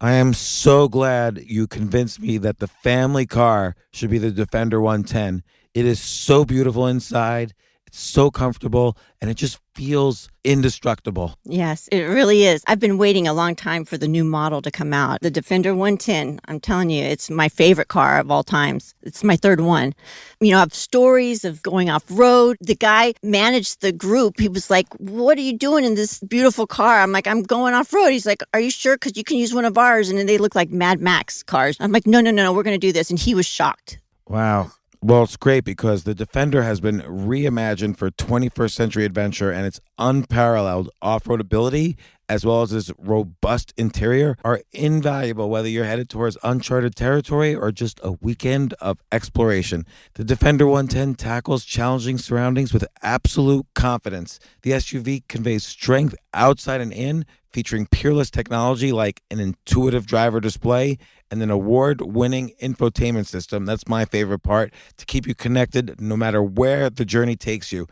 I am so glad you convinced me that the family car should be the Defender 110. It is so beautiful inside, it's so comfortable, and it just feels indestructible. Yes, it really is. I've been waiting a long time for the new model to come out. The Defender 110, I'm telling you, it's my favorite car of all times. It's my third one. You know, I have stories of going off road. The guy managed the group. He was like, "What are you doing in this beautiful car?" I'm like, "I'm going off road." He's like, "Are you sure? Because you can use one of ours." And then they look like Mad Max cars. I'm like, no, we're going to do this. And he was shocked. Wow. Well, it's great because the Defender has been reimagined for 21st century adventure, and its unparalleled off-road ability as well as its robust interior are invaluable whether you're headed towards uncharted territory or just a weekend of exploration. The Defender 110 tackles challenging surroundings with absolute confidence. The SUV conveys strength outside and in, featuring peerless technology like an intuitive driver display and an award-winning infotainment system. That's my favorite part, to keep you connected no matter where the journey takes you.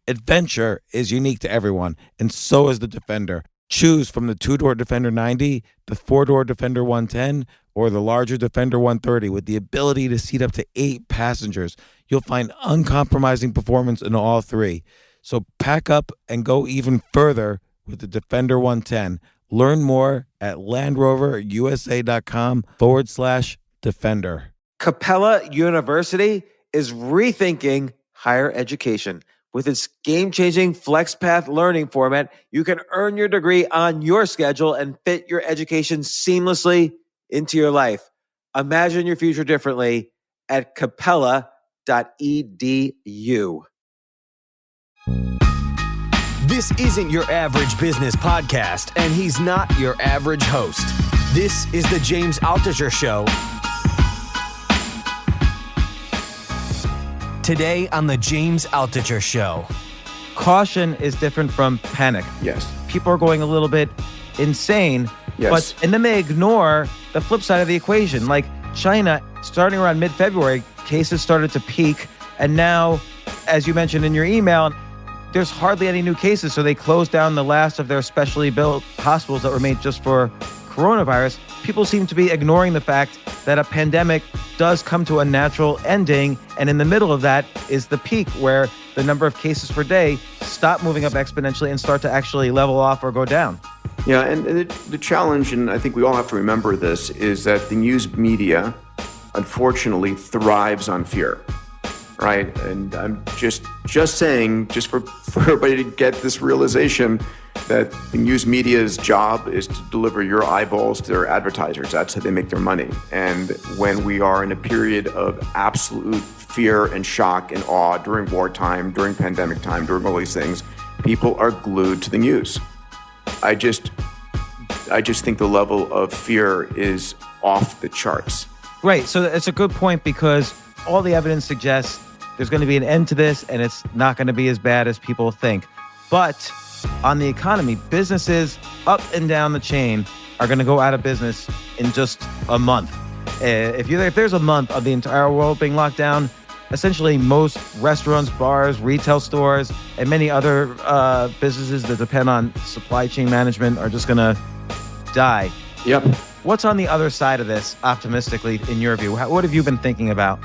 Adventure is unique to everyone, and so is the Defender. Choose from the two-door Defender 90, the four-door Defender 110, or the larger Defender 130 with the ability to seat up to 8 passengers. You'll find uncompromising performance in all three. So pack up and go even further with the Defender 110. Learn more at LandRoverUSA.com/Defender. Capella University is rethinking higher education. With its game-changing FlexPath learning format, you can earn your degree on your schedule and fit your education seamlessly into your life. Imagine your future differently at capella.edu. This isn't your average business podcast, and he's not your average host. This is the James Altucher Show. Today on the James Altucher Show. Caution is different from panic. Yes. People are going a little bit insane, Yes. and then they ignore the flip side of the equation. Like China, starting around mid-February, cases started to peak, and now, as you mentioned in your email, there's hardly any new cases, so they closed down the last of their specially built hospitals that were made just for coronavirus. People seem to be ignoring the fact that a pandemic does come to a natural ending, and in the middle of that is the peak where the number of cases per day stop moving up exponentially and start to actually level off or go down. Yeah, and the challenge, and I think we all have to remember this, is that the news media, unfortunately, thrives on fear, right? And I'm just saying, just for everybody to get this realization that the news media's job is to deliver your eyeballs to their advertisers. That's how they make their money. And when we are in a period of absolute fear and shock and awe during wartime, during pandemic time, during all these things, people are glued to the news. I just think the level of fear is off the charts. Right, so it's a good point because all the evidence suggests there's going to be an end to this and it's not going to be as bad as people think. But on the economy, businesses up and down the chain are going to go out of business in just a month. If there's a month of the entire world being locked down, essentially most restaurants, bars, retail stores, and many other businesses that depend on supply chain management are just going to die. Yep. What's on the other side of this, optimistically, in your view? What have you been thinking about?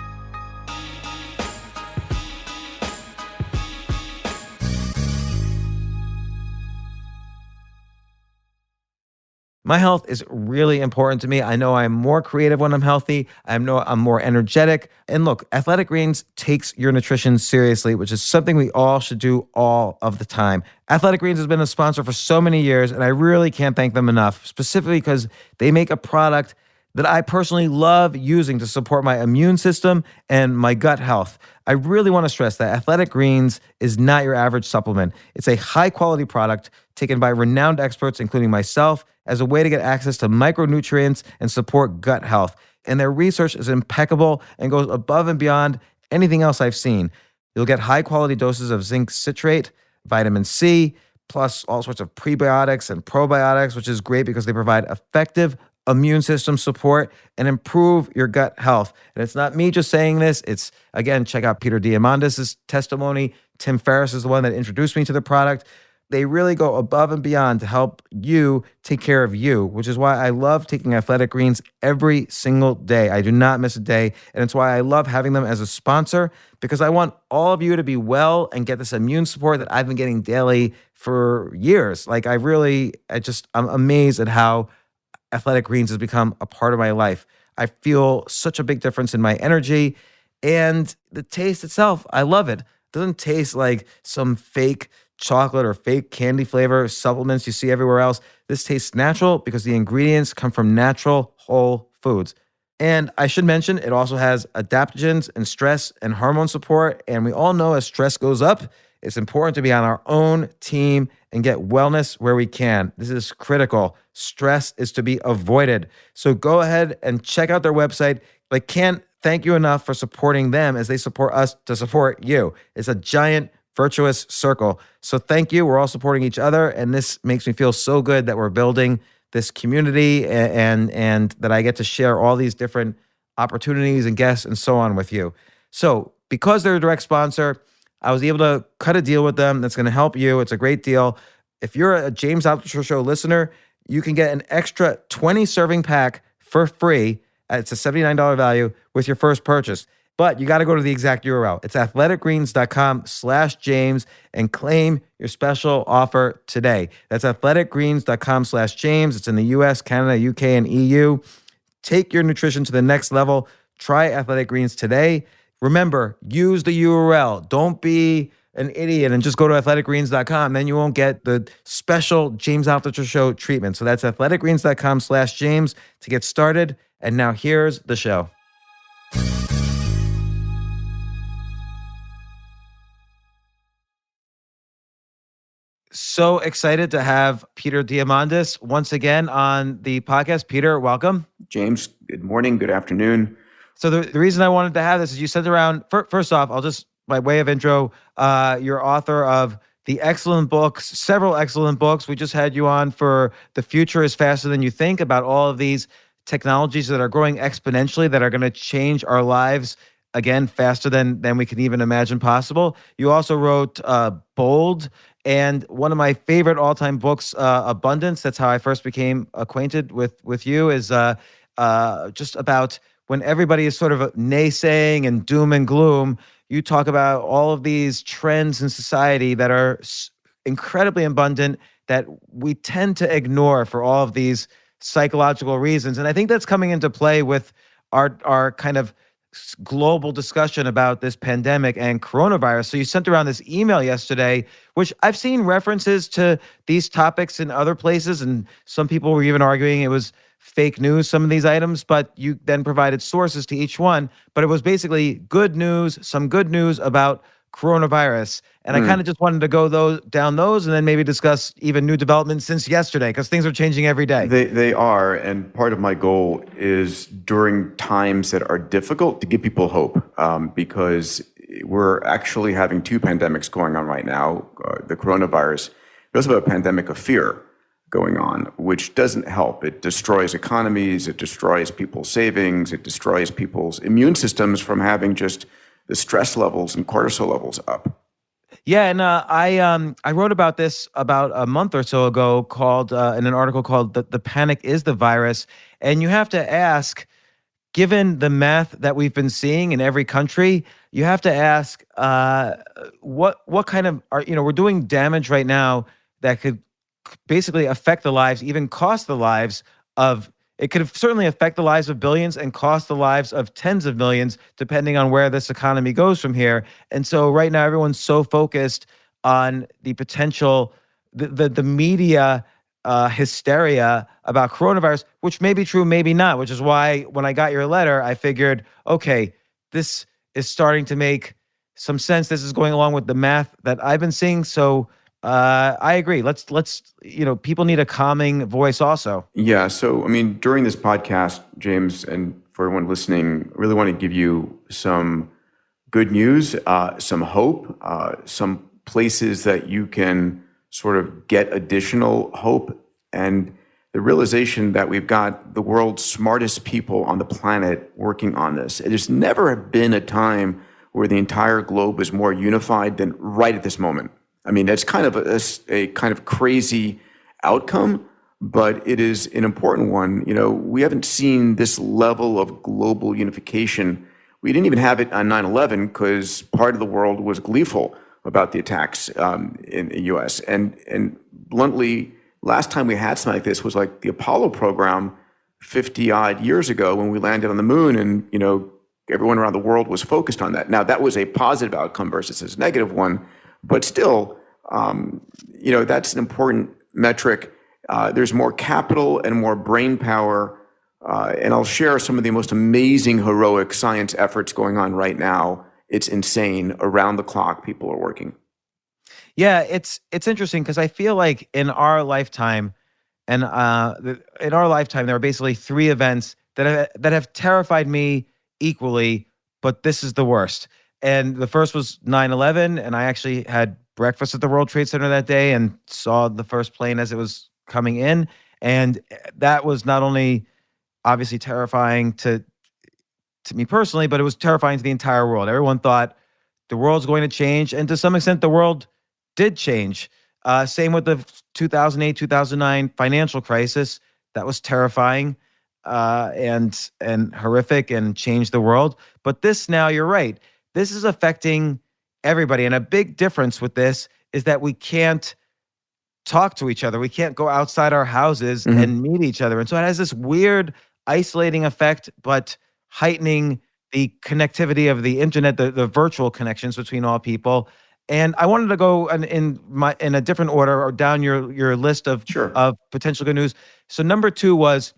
My health is really important to me. I know I'm more creative when I'm healthy. I know I'm more energetic. And look, Athletic Greens takes your nutrition seriously, which is something we all should do all of the time. Athletic Greens has been a sponsor for so many years, and I really can't thank them enough, specifically because they make a product that I personally love using to support my immune system and my gut health. I really want to stress that Athletic Greens is not your average supplement. It's a high-quality product taken by renowned experts, including myself, as a way to get access to micronutrients and support gut health. And their research is impeccable and goes above and beyond anything else I've seen. You'll get high-quality doses of zinc citrate, vitamin C, plus all sorts of prebiotics and probiotics, which is great because they provide effective immune system support and improve your gut health. And it's not me just saying this. It's, again, check out Peter Diamandis' testimony. Tim Ferriss is the one that introduced me to the product. They really go above and beyond to help you take care of you, which is why I love taking Athletic Greens every single day. I do not miss a day. And it's why I love having them as a sponsor, because I want all of you to be well and get this immune support that I've been getting daily for years. Like I'm amazed at how Athletic Greens has become a part of my life. I feel such a big difference in my energy and the taste itself. I love it. It doesn't taste like some fake chocolate or fake candy flavor supplements you see everywhere else. This tastes natural because the ingredients come from natural whole foods. And I should mention, it also has adaptogens and stress and hormone support. And we all know as stress goes up, it's important to be on our own team and get wellness where we can. This is critical. Stress is to be avoided. So go ahead and check out their website. I can't thank you enough for supporting them as they support us to support you. It's a giant virtuous circle. So thank you. We're all supporting each other. And this makes me feel so good that we're building this community and that I get to share all these different opportunities and guests and so on with you. So because they're a direct sponsor, I was able to cut a deal with them that's going to help you. It's a great deal. If you're a James Altucher Show listener, you can get an extra 20 serving pack for free. It's a $79 value with your first purchase. But you got to go to the exact URL. It's athleticgreens.com/James and claim your special offer today. That's athleticgreens.com/James. It's in the US, Canada, UK, and EU. Take your nutrition to the next level. Try Athletic Greens today. Remember, use the URL. Don't be an idiot and just go to athleticgreens.com. Then you won't get the special James Altucher Show treatment. So that's athleticgreens.com/James to get started. And now here's the show. So excited to have Peter Diamandis once again on the podcast. Peter, welcome. James, good morning, good afternoon. So the reason I wanted to have this is you sent around, first off, I'll just, by way of intro, you're author of the excellent books, several excellent books. We just had you on for The Future is Faster Than You Think, about all of these technologies that are growing exponentially that are going to change our lives, again, faster than we can even imagine possible. You also wrote Bold, and one of my favorite all-time books, Abundance. That's how I first became acquainted with you, is just about when everybody is sort of naysaying and doom and gloom. You talk about all of these trends in society that are incredibly abundant that we tend to ignore for all of these psychological reasons. And I think that's coming into play with our kind of global discussion about this pandemic and coronavirus. So you sent around this email yesterday, which I've seen references to these topics in other places, and some people were even arguing it was fake news, some of these items, but you then provided sources to each one. But it was basically good news, some good news about coronavirus. And I kind of just wanted to go down those and then maybe discuss even new developments since yesterday, because things are changing every day. They are, and part of my goal is during times that are difficult to give people hope, because we're actually having two pandemics going on right now, the coronavirus. We also have a pandemic of fear going on, which doesn't help. It destroys economies, it destroys people's savings, it destroys people's immune systems from having just the stress levels and cortisol levels up. Yeah, and I wrote about this about a month or so ago, called in an article called "The Panic is the Virus," and you have to ask, given the math that we've been seeing in every country, you have to ask what kind of we're doing damage right now that could basically affect the lives, even cost the lives of. It could certainly affect the lives of billions and cost the lives of tens of millions, depending on where this economy goes from here. And so right now, everyone's so focused on the potential, the media hysteria about coronavirus, which may be true, maybe not, which is why when I got your letter, I figured, okay, this is starting to make some sense. This is going along with the math that I've been seeing. So I agree. Let's people need a calming voice also. Yeah. So, I mean, during this podcast, James, and for everyone listening, I really want to give you some good news, some hope, some places that you can sort of get additional hope, and the realization that we've got the world's smartest people on the planet working on this. There's never been a time where the entire globe is more unified than right at this moment. I mean, that's kind of a kind of crazy outcome, but it is an important one. You know, we haven't seen this level of global unification. We didn't even have it on 9/11 because part of the world was gleeful about the attacks in the U.S. And bluntly, last time we had something like this was like the Apollo program 50 odd years ago when we landed on the moon, and you know everyone around the world was focused on that. Now that was a positive outcome versus a negative one, but still, you know, that's an important metric. There's more capital and more brain power, and I'll share some of the most amazing heroic science efforts going on right now. It's insane. Around the clock, people are working. Yeah, it's interesting because I feel like in our lifetime, and in our lifetime, there are basically three events that have terrified me equally, but this is the worst. And the first was 9/11, and I actually had breakfast at the World Trade Center that day and saw the first plane as it was coming in, and that was not only obviously terrifying to me personally, but it was terrifying to the entire world. Everyone thought the world's going to change, and to some extent, the world did change. Same with the 2008, 2009 financial crisis. That was terrifying and horrific and changed the world. But this now, you're right. This is affecting everybody. And a big difference with this is that we can't talk to each other. We can't go outside our houses and meet each other. And so it has this weird isolating effect, but heightening the connectivity of the internet, the virtual connections between all people. And I wanted to go in a different order or down your list of Sure. of potential good news. So number 2 was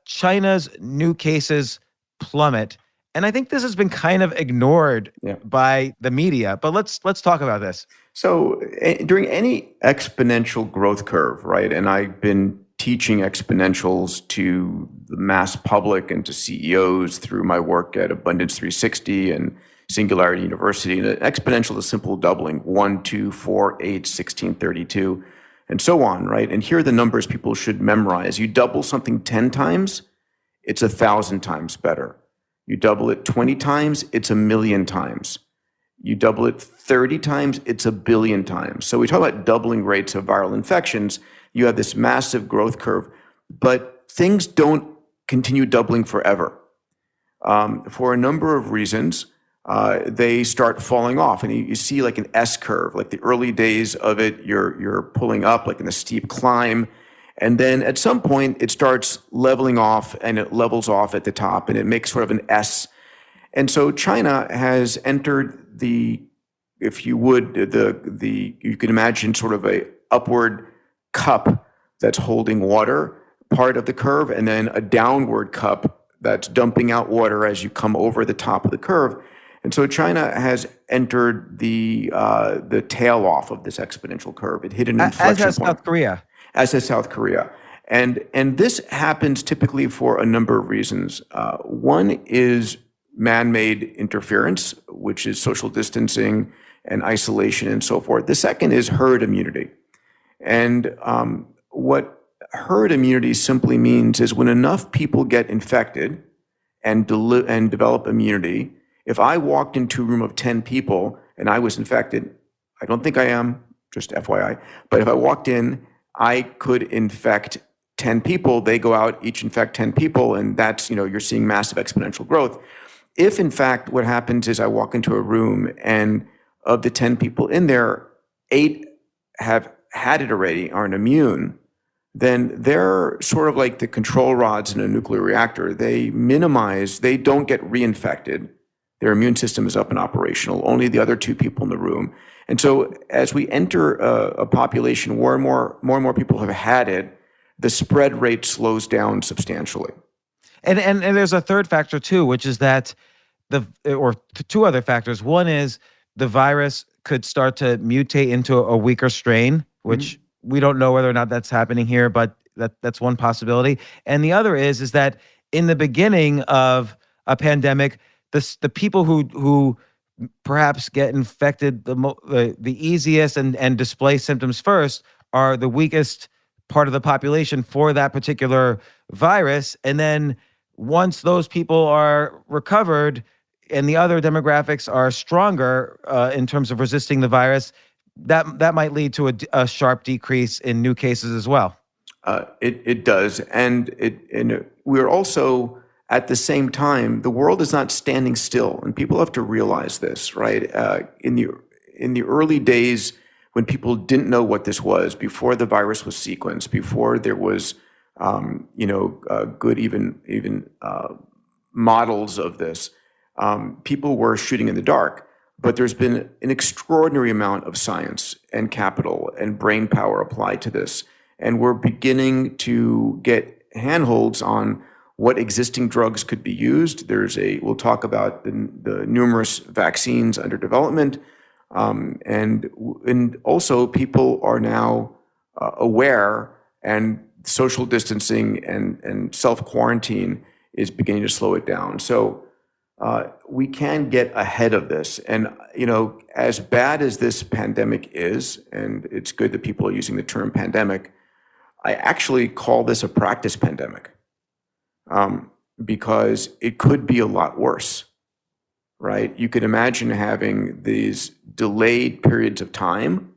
China's new cases plummet, and I think this has been kind of ignored by the media. But let's talk about this. So during any exponential growth curve, right? And I've been teaching exponentials to the mass public and to CEOs through my work at Abundance 360 and Singularity University. And an exponential is simple doubling: 1, 2, 4, 8, 16, 32, and so on, right? And here are the numbers people should memorize. You double something 10 times, it's 1,000 times better. You double it 20 times, it's 1,000,000 times. You double it 30 times, it's 1,000,000,000 times. So we talk about doubling rates of viral infections. You have this massive growth curve, but things don't continue doubling forever. For a number of reasons, they start falling off, and you see like an S curve. Like the early days of it, you're pulling up like in a steep climb, and then at some point it starts leveling off, and it levels off at the top, and it makes sort of an S. And so China has entered if you would, you could imagine sort of a upward cup that's holding water, part of the curve, and then a downward cup that's dumping out water as you come over the top of the curve. And so China has entered the tail off of this exponential curve. It hit an inflection point. As has South Korea. As has South Korea. And this happens typically for a number of reasons. One is man-made interference, which is social distancing and isolation and so forth. The second is herd immunity. And what herd immunity simply means is when enough people get infected and develop immunity. If I walked into a room of 10 people and I was infected, I don't think I am, just FYI, but if I walked in, I could infect 10 people, they go out, each infect 10 people, and that's, you're seeing massive exponential growth. If in fact what happens is I walk into a room and of the 10 people in there, 8 have had it already, aren't immune, then they're sort of like the control rods in a nuclear reactor. They don't get reinfected. Their immune system is up and operational, only the other 2 people in the room. And so as we enter a population where more and more people have had it, the spread rate slows down substantially. And there's a third factor too, which is that or 2 other factors. One is the virus could start to mutate into a weaker strain, which we don't know whether or not that's happening here, but that's one possibility. And the other is that in the beginning of a pandemic, the people who perhaps get infected the easiest and display symptoms first are the weakest part of the population for that particular virus. And then once those people are recovered and the other demographics are stronger in terms of resisting the virus, that might lead to a sharp decrease in new cases as well. It does, and we're also at the same time, the world is not standing still, and people have to realize this, right? In the early days, when people didn't know what this was, before the virus was sequenced, before there was, good even models of this, people were shooting in the dark. But there's been an extraordinary amount of science and capital and brain power applied to this. And we're beginning to get handholds on what existing drugs could be used. We'll talk about the numerous vaccines under development. And also people are now aware, and social distancing and self-quarantine is beginning to slow it down. So we can get ahead of this. And, as bad as this pandemic is, and it's good that people are using the term pandemic, I actually call this a practice pandemic, because it could be a lot worse, right? You could imagine having these delayed periods of time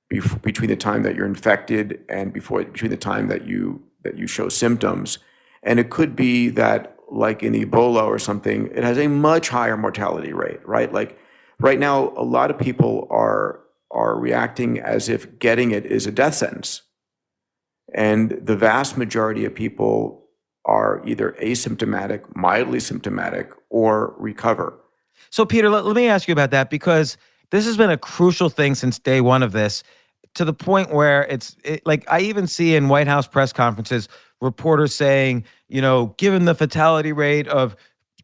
between the time that you're infected and between the time that you show symptoms. And it could be that, like in Ebola or something, it has a much higher mortality rate, right? Like right now, a lot of people are reacting as if getting it is a death sentence. And the vast majority of people are either asymptomatic, mildly symptomatic, or recover. So, Peter, let me ask you about that, because this has been a crucial thing since day one of this, to the point where like I even see in White House press conferences, reporters saying, given the fatality rate of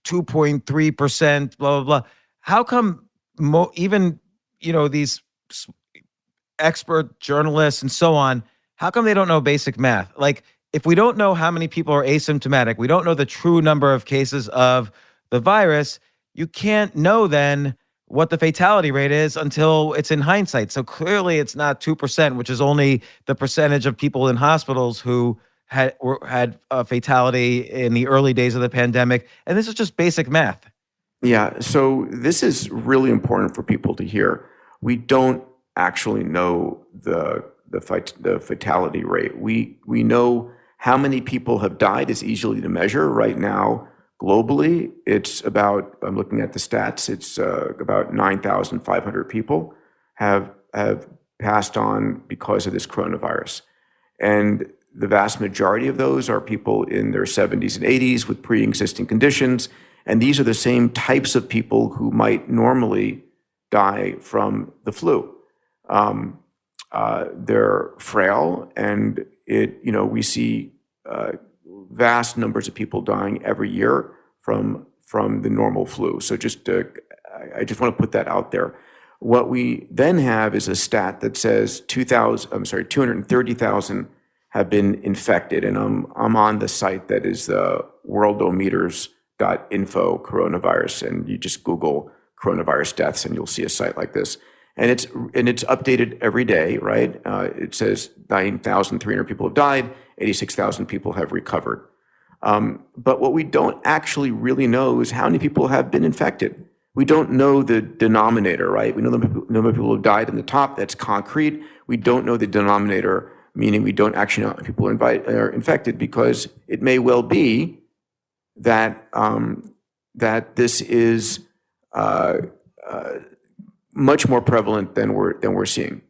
2.3%, blah, blah, blah. How come even, these expert journalists and so on, how come they don't know basic math? Like, if we don't know how many people are asymptomatic, we don't know the true number of cases of the virus, you can't know then what the fatality rate is until it's in hindsight. So clearly it's not 2%, which is only the percentage of people in hospitals who had a fatality in the early days of the pandemic. And this is just basic math. Yeah, so this is really important for people to hear. We don't actually know the fatality rate. We know how many people have died is easily to measure right now. Globally, it's about, I'm looking at the stats, it's about 9,500 people have passed on because of this coronavirus. And the vast majority of those are people in their 70s and 80s with pre-existing conditions. And these are the same types of people who might normally die from the flu. They're frail, and we see vast numbers of people dying every year from the normal flu. So I just want to put that out there. What we then have is a stat that says 230,000 have been infected, and I'm on the site that is worldometers.info coronavirus, and you just Google coronavirus deaths, and you'll see a site like this. And it's updated every day, right? It says 9,300 people have died, 86,000 people have recovered. But what we don't actually really know is how many people have been infected. We don't know the denominator, right? We know the number of people who have died in the top, that's concrete. We don't know the denominator, meaning we don't actually know how many people are infected, because it may well be that this is much more prevalent than we're seeing,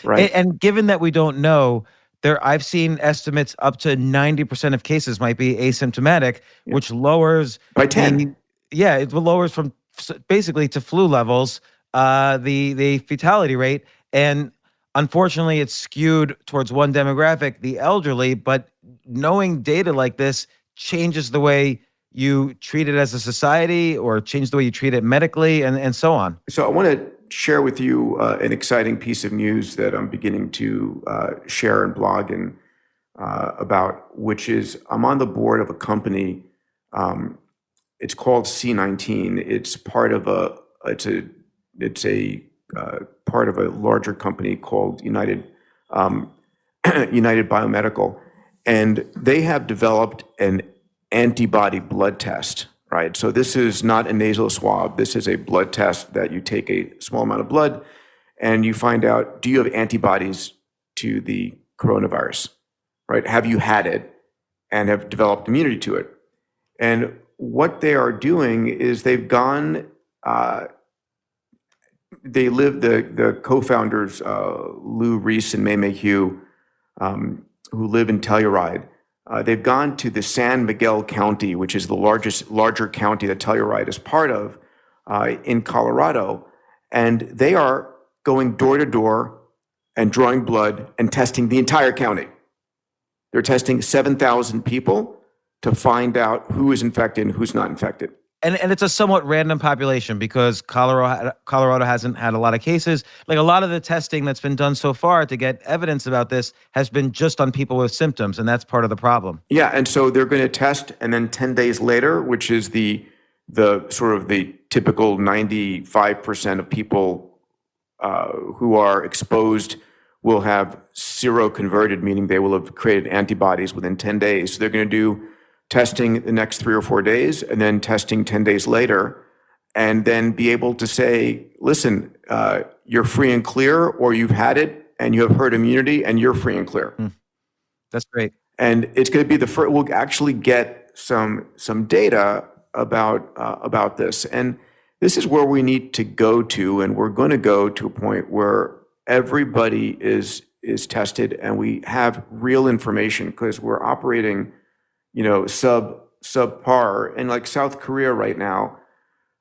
right? And given that we don't know, I've seen estimates up to 90% of cases might be asymptomatic, which lowers by 10. It lowers from basically to flu levels the fatality rate, and unfortunately, it's skewed towards one demographic, the elderly. But knowing data like this changes the way you treat it as a society, or change the way you treat it medically, and so on. So I want to share with you an exciting piece of news that I'm beginning to share and blog about, which is I'm on the board of a company. It's called C19. It's part of a part of a larger company called United Biomedical, and they have developed an antibody blood test, right? So this is not a nasal swab. This is a blood test that you take a small amount of blood, and you find out, do you have antibodies to the coronavirus, right? Have you had it and have developed immunity to it? And what they are doing is they've gone, the co-founders, Lou Reese and Mei Mayhew, who live in Telluride, they've gone to the San Miguel County, which is the larger county that Telluride is part of, in Colorado, and they are going door to door and drawing blood and testing the entire county. They're testing 7,000 people to find out who is infected and who's not infected. And it's a somewhat random population because Colorado hasn't had a lot of cases. Like a lot of the testing that's been done so far to get evidence about this has been just on people with symptoms, and that's part of the problem. Yeah, and so they're going to test, and then 10 days later, which is the sort of the typical 95% of people who are exposed will have seroconverted, meaning they will have created antibodies within 10 days. So they're going to do testing the next 3 or 4 days, and then testing 10 days later, and then be able to say, listen, you're free and clear, or you've had it and you have herd immunity and you're free and clear. That's great. And it's going to be the first, we'll actually get some data about this. And this is where we need to go to, and we're going to go to a point where everybody is tested and we have real information, because we're operating subpar. And like South Korea right now,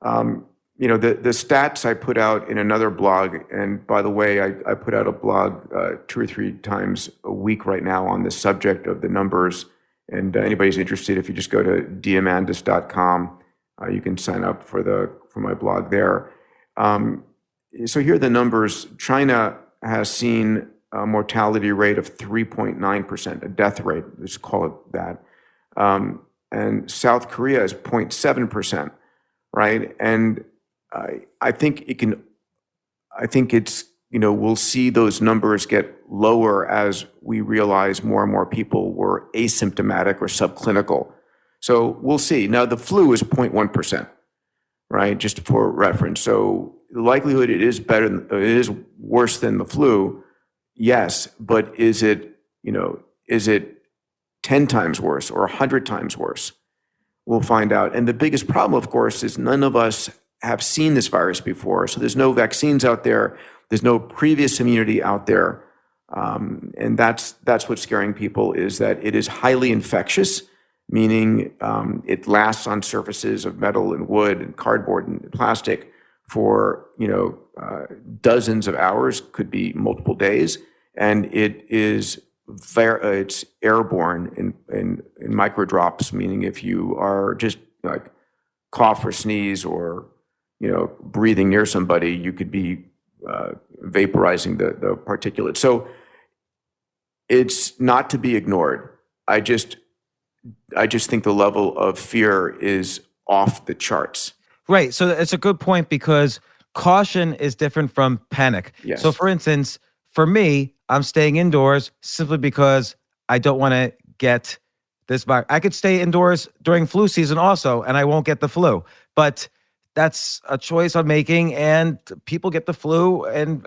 the stats I put out in another blog, and by the way, I put out a blog 2 or 3 times a week right now on this subject of the numbers. And anybody's interested, if you just go to Diamandis.com, you can sign up for my blog there. So here are the numbers. China has seen a mortality rate of 3.9%, a death rate, let's call it that. And South Korea is 0.7%, right? And I think it's, we'll see those numbers get lower as we realize more and more people were asymptomatic or subclinical. So we'll see. Now the flu is 0.1%, right? Just for reference. So the likelihood it is worse than the flu, yes, but is it 10 times worse or 100 times worse? We'll find out. And the biggest problem, of course, is none of us have seen this virus before. So there's no vaccines out there. There's no previous immunity out there. And that's what's scaring people, is that it is highly infectious, meaning it lasts on surfaces of metal and wood and cardboard and plastic for dozens of hours, could be multiple days, and it's airborne in microdrops, meaning if you are just like cough or sneeze or breathing near somebody, you could be vaporizing the particulate. So it's not to be ignored. I just think the level of fear is off the charts. Right. So it's a good point, because caution is different from panic. Yes. So for instance, for me, I'm staying indoors simply because I don't want to get this virus. I could stay indoors during flu season also, and I won't get the flu. But that's a choice I'm making, and people get the flu, and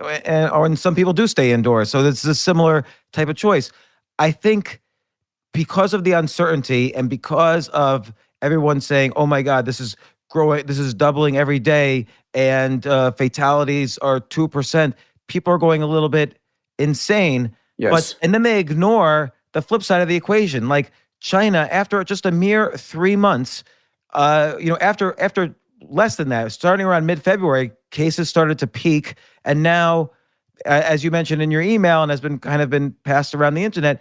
some people do stay indoors. So it's a similar type of choice. I think because of the uncertainty and because of everyone saying, oh my God, this is growing, this is doubling every day, and fatalities are 2%, people are going a little bit insane. Yes. And then they ignore the flip side of the equation. Like China, after just a mere 3 months, after less than that, starting around mid-February, cases started to peak. And now, as you mentioned in your email and has been passed around the internet,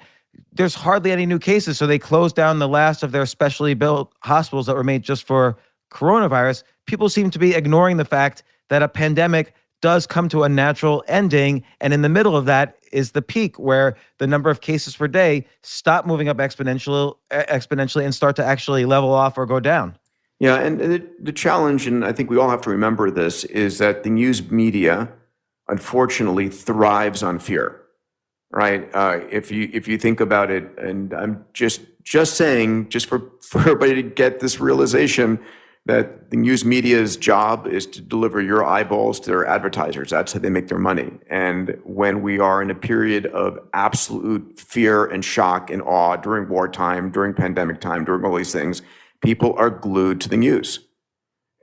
there's hardly any new cases. So they closed down the last of their specially built hospitals that were made just for coronavirus. People seem to be ignoring the fact that a pandemic does come to a natural ending. And in the middle of that is the peak where the number of cases per day stop moving up exponentially and start to actually level off or go down. Yeah, and the challenge, and I think we all have to remember this, is that the news media, unfortunately, thrives on fear, right? If you think about it, and I'm just saying, just for everybody to get this realization, that the news media's job is to deliver your eyeballs to their advertisers. That's how they make their money. And when we are in a period of absolute fear and shock and awe during wartime, during pandemic time, during all these things, people are glued to the news.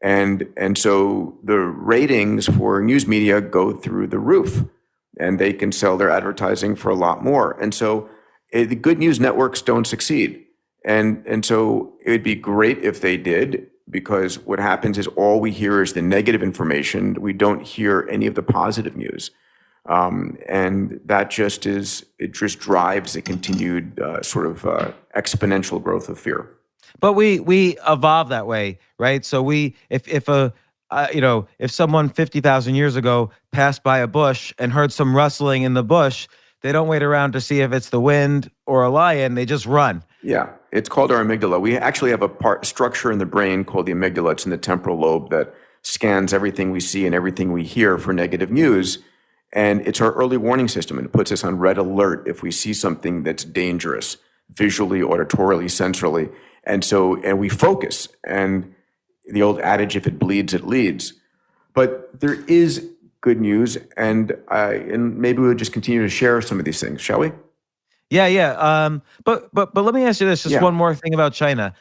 And so the ratings for news media go through the roof, and they can sell their advertising for a lot more. And so the good news networks don't succeed. And so it would be great if they did, because what happens is all we hear is the negative information. We don't hear any of the positive news. And that just drives the continued exponential growth of fear. But we evolve that way, right? So if someone 50,000 years ago passed by a bush and heard some rustling in the bush, they don't wait around to see if it's the wind or a lion. They just run. Yeah, it's called our amygdala. We actually have a structure in the brain called the amygdala. It's in the temporal lobe that scans everything we see and everything we hear for negative news. And it's our early warning system, and it puts us on red alert if we see something that's dangerous, visually, auditorily, sensorily. And we focus. And the old adage, if it bleeds, it leads. But there is good news, and maybe we'll just continue to share some of these things, shall we? Yeah. But let me ask you this, one more thing about China.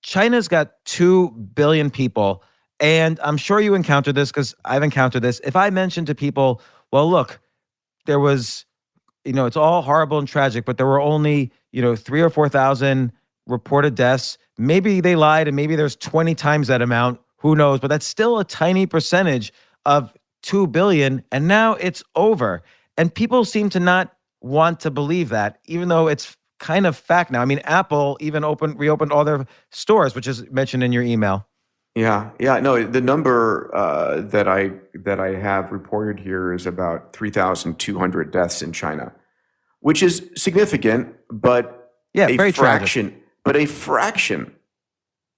China's got 2 billion people, and I'm sure you encountered this because I've encountered this. If I mention to people, well, look, there was, it's all horrible and tragic, but there were only, 3,000 or 4,000 reported deaths. Maybe they lied, and maybe there's 20 times that amount. Who knows? But that's still a tiny percentage of 2 billion, and now it's over. And people seem to not want to believe that, even though it's kind of fact now. I mean, Apple even reopened all their stores, which is mentioned in your email. Yeah. No, the number that I have reported here is about 3,200 deaths in China, which is significant, but very fraction. tragic. But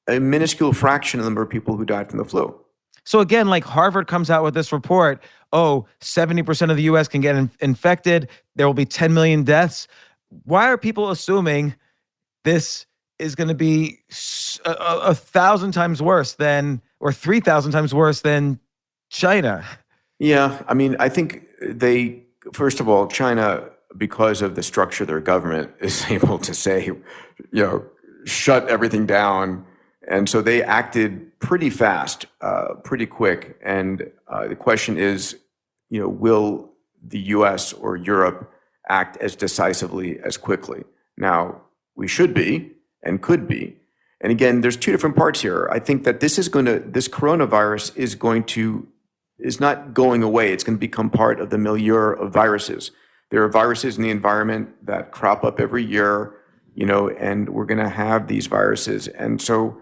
a minuscule fraction of the number of people who died from the flu. So again, like Harvard comes out with this report, 70% of the U.S. can get infected. There will be 10 million deaths. Why are people assuming this is going to be 1,000 times worse than, or 3,000 times worse than China? Yeah, I mean, I think first of all, China, because of the structure of their government, is able to say, shut everything down. And so they acted pretty fast, pretty quick. And the question is, will the US or Europe act as decisively as quickly? Now, we should be and could be. And again, there's two different parts here. I think that this coronavirus is not going away. It's going to become part of the milieu of viruses. There are viruses in the environment that crop up every year, and we're going to have these viruses. And so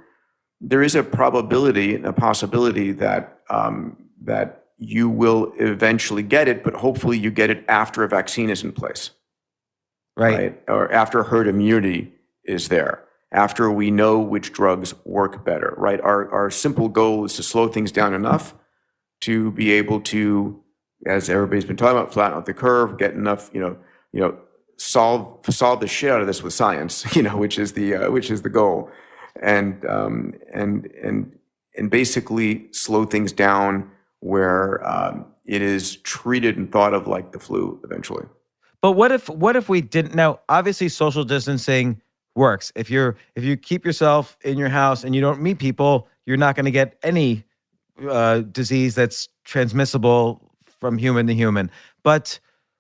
there is a probability and a possibility that you will eventually get it, but hopefully you get it after a vaccine is in place. Right? Or after herd immunity is there, after we know which drugs work better, right? Our simple goal is to slow things down enough to be able to, as everybody's been talking about, flatten out the curve, get enough, solve the shit out of this with science, which is the goal. And basically slow things down where it is treated and thought of like the flu eventually. But what if we didn't? Now, obviously, social distancing works. If you keep yourself in your house and you don't meet people, you're not going to get any disease that's transmissible from human to human. But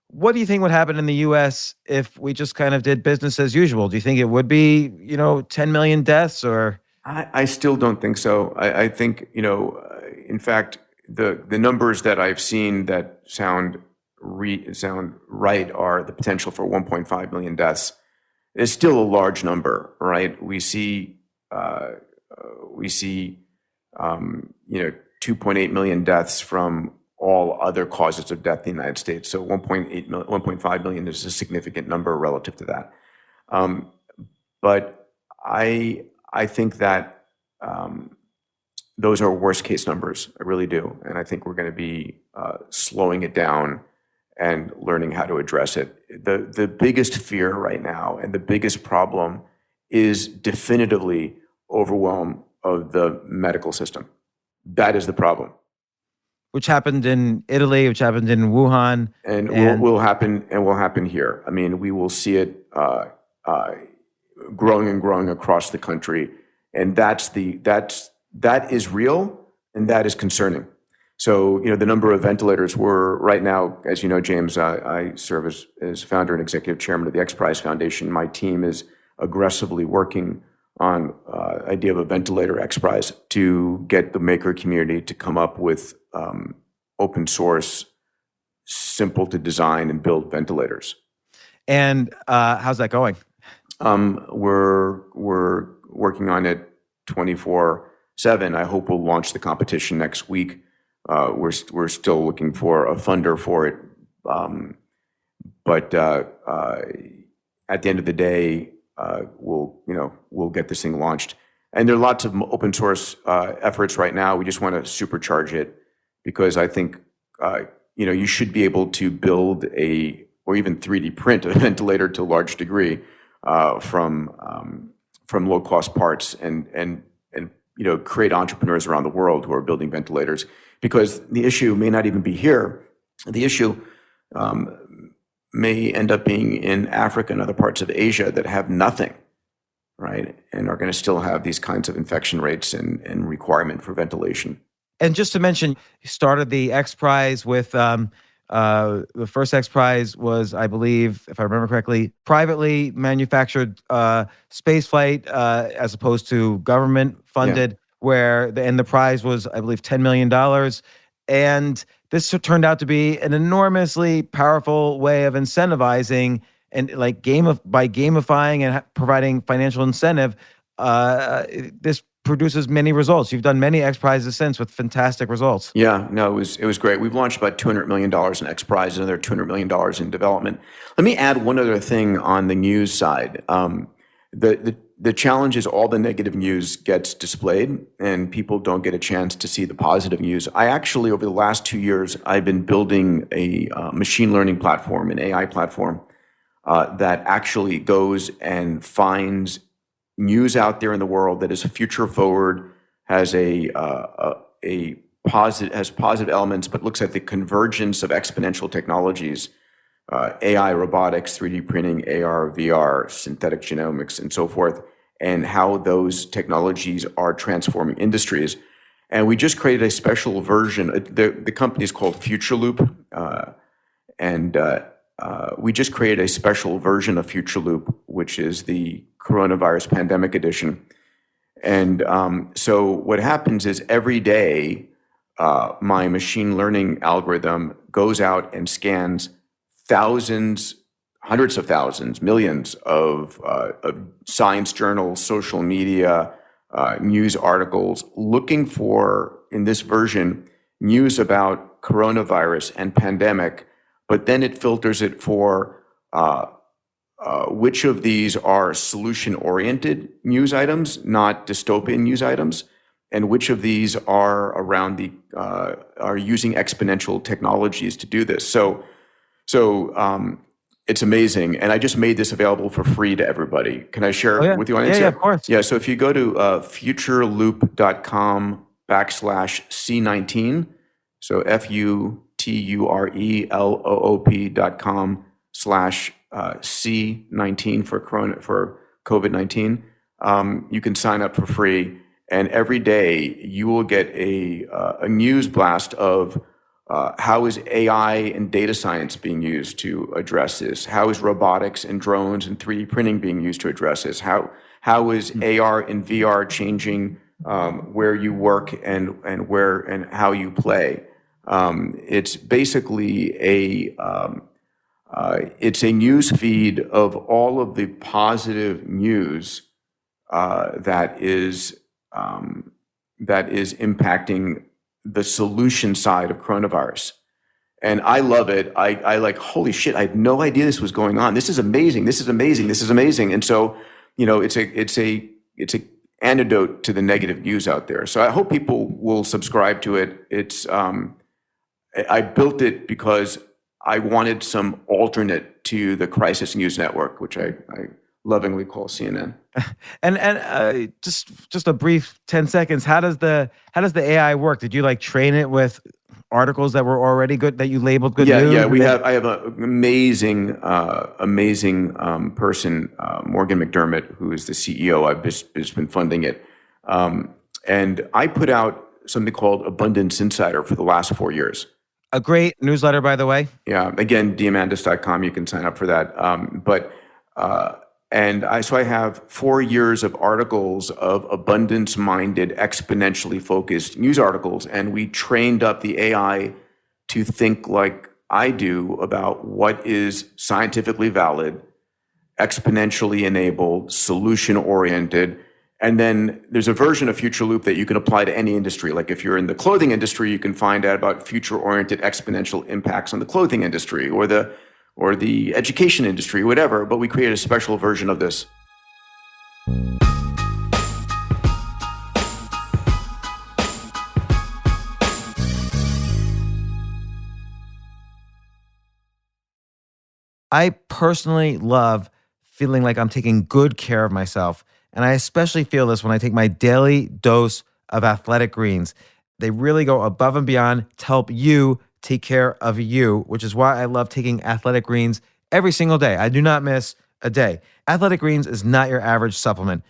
what do you think would happen in the U.S. if we just kind of did business as usual? Do you think it would be, 10 million deaths or? I still don't think so. I think, in fact, the numbers that I've seen that sound right are the potential for 1.5 million deaths. It's still a large number, right? We see 2.8 million deaths from all other causes of death in the United States. So 1.5 million is a significant number relative to that. But I think that those are worst case numbers. I really do. And I think we're going to be slowing it down and learning how to address it. The biggest fear right now and the biggest problem is definitively overwhelm of the medical system. That is the problem. Which happened in Italy, which happened in Wuhan. And will happen here. I mean, we will see it growing and growing across the country. And that is real, and that is concerning. So, the number of ventilators we're right now, as you know, James, I serve as founder and executive chairman of the XPRIZE Foundation. My team is aggressively working on idea of a ventilator XPRIZE to get the maker community to come up with open source, simple to design and build ventilators. And how's that going? We're working on it 24/7. I hope we'll launch the competition next week. We're still looking for a funder for it, but at the end of the day, we'll get this thing launched. And there are lots of open source efforts right now. We just want to supercharge it because I think you should be able to build or even 3D print a ventilator to a large degree from low cost parts and create entrepreneurs around the world who are building ventilators. Because the issue may not even be here. The issue may end up being in Africa and other parts of Asia that have nothing, right? And are going to still have these kinds of infection rates and requirement for ventilation. And just to mention, you started the XPRIZE with the first XPRIZE was, I believe, if I remember correctly, privately manufactured space flight as opposed to government funded. Yeah. Where the prize was, I believe, $10 million. And this turned out to be an enormously powerful way of incentivizing and by gamifying and providing financial incentive, this produces many results. You've done many XPRIZes since with fantastic results. Yeah, no, it was great. We've launched about $200 million in XPRIZE, another $200 million in development. Let me add one other thing on the news side. The challenge is all the negative news gets displayed and people don't get a chance to see the positive news. I actually, over the last 2 years, I've been building a machine learning platform, an AI platform, that actually goes and finds news out there in the world that is future forward, has positive elements, but looks at the convergence of exponential technologies, AI, robotics, 3D printing, AR, VR, synthetic genomics, and so forth, and how those technologies are transforming industries. And we just created a special version. The company is called Future Loop, and we just created a special version of Future Loop, which is the coronavirus pandemic edition. And so what happens is every day, my machine learning algorithm goes out and scans thousands, hundreds of thousands, millions of science journals, social media, news articles, looking for, in this version, news about coronavirus and pandemic, but then it filters it for which of these are solution-oriented news items, not dystopian news items, and which of these are around are using exponential technologies to do this. So it's amazing. And I just made this available for free to everybody. Can I share with the audience? Yeah, of course. Yeah, so if you go to futureloop.com/C19, so FUTURELOOP.com/C19 for COVID-19, you can sign up for free. And every day you will get a news blast of how is AI and data science being used to address this? How is robotics and drones and 3D printing being used to address this? How is AR and VR changing where you work and where and how you play? It's basically it's a news feed of all of the positive news that is impacting the solution side of coronavirus. And I love it. I like, holy shit, I had no idea this was going on. This is amazing. This is amazing. This is amazing. And so, it's a antidote to the negative news out there. So I hope people will subscribe to it. It's I built it because I wanted some alternate to the Crisis News Network, which I lovingly call CNN. And just a brief 10 seconds. How does the AI work? Did you like train it with articles that were already good that you labeled good news? Yeah. I have an amazing person, Morgan McDermott, who is the CEO. I've just been funding it, and I put out something called Abundance Insider for the last 4 years. A great newsletter, by the way. Yeah, again, diamandis.com. You can sign up for that. So I have 4 years of articles of abundance-minded, exponentially focused news articles, and we trained up the AI to think like I do about what is scientifically valid, exponentially enabled, solution-oriented. And then there's a version of Future Loop that you can apply to any industry. Like if you're in the clothing industry, you can find out about future-oriented exponential impacts on the clothing industry or the education industry, whatever. But we created a special version of this. I personally love feeling like I'm taking good care of myself. And I especially feel this when I take my daily dose of Athletic Greens. They really go above and beyond to help you take care of you, which is why I love taking Athletic Greens every single day. I do not miss a day. Athletic Greens is not your average supplement.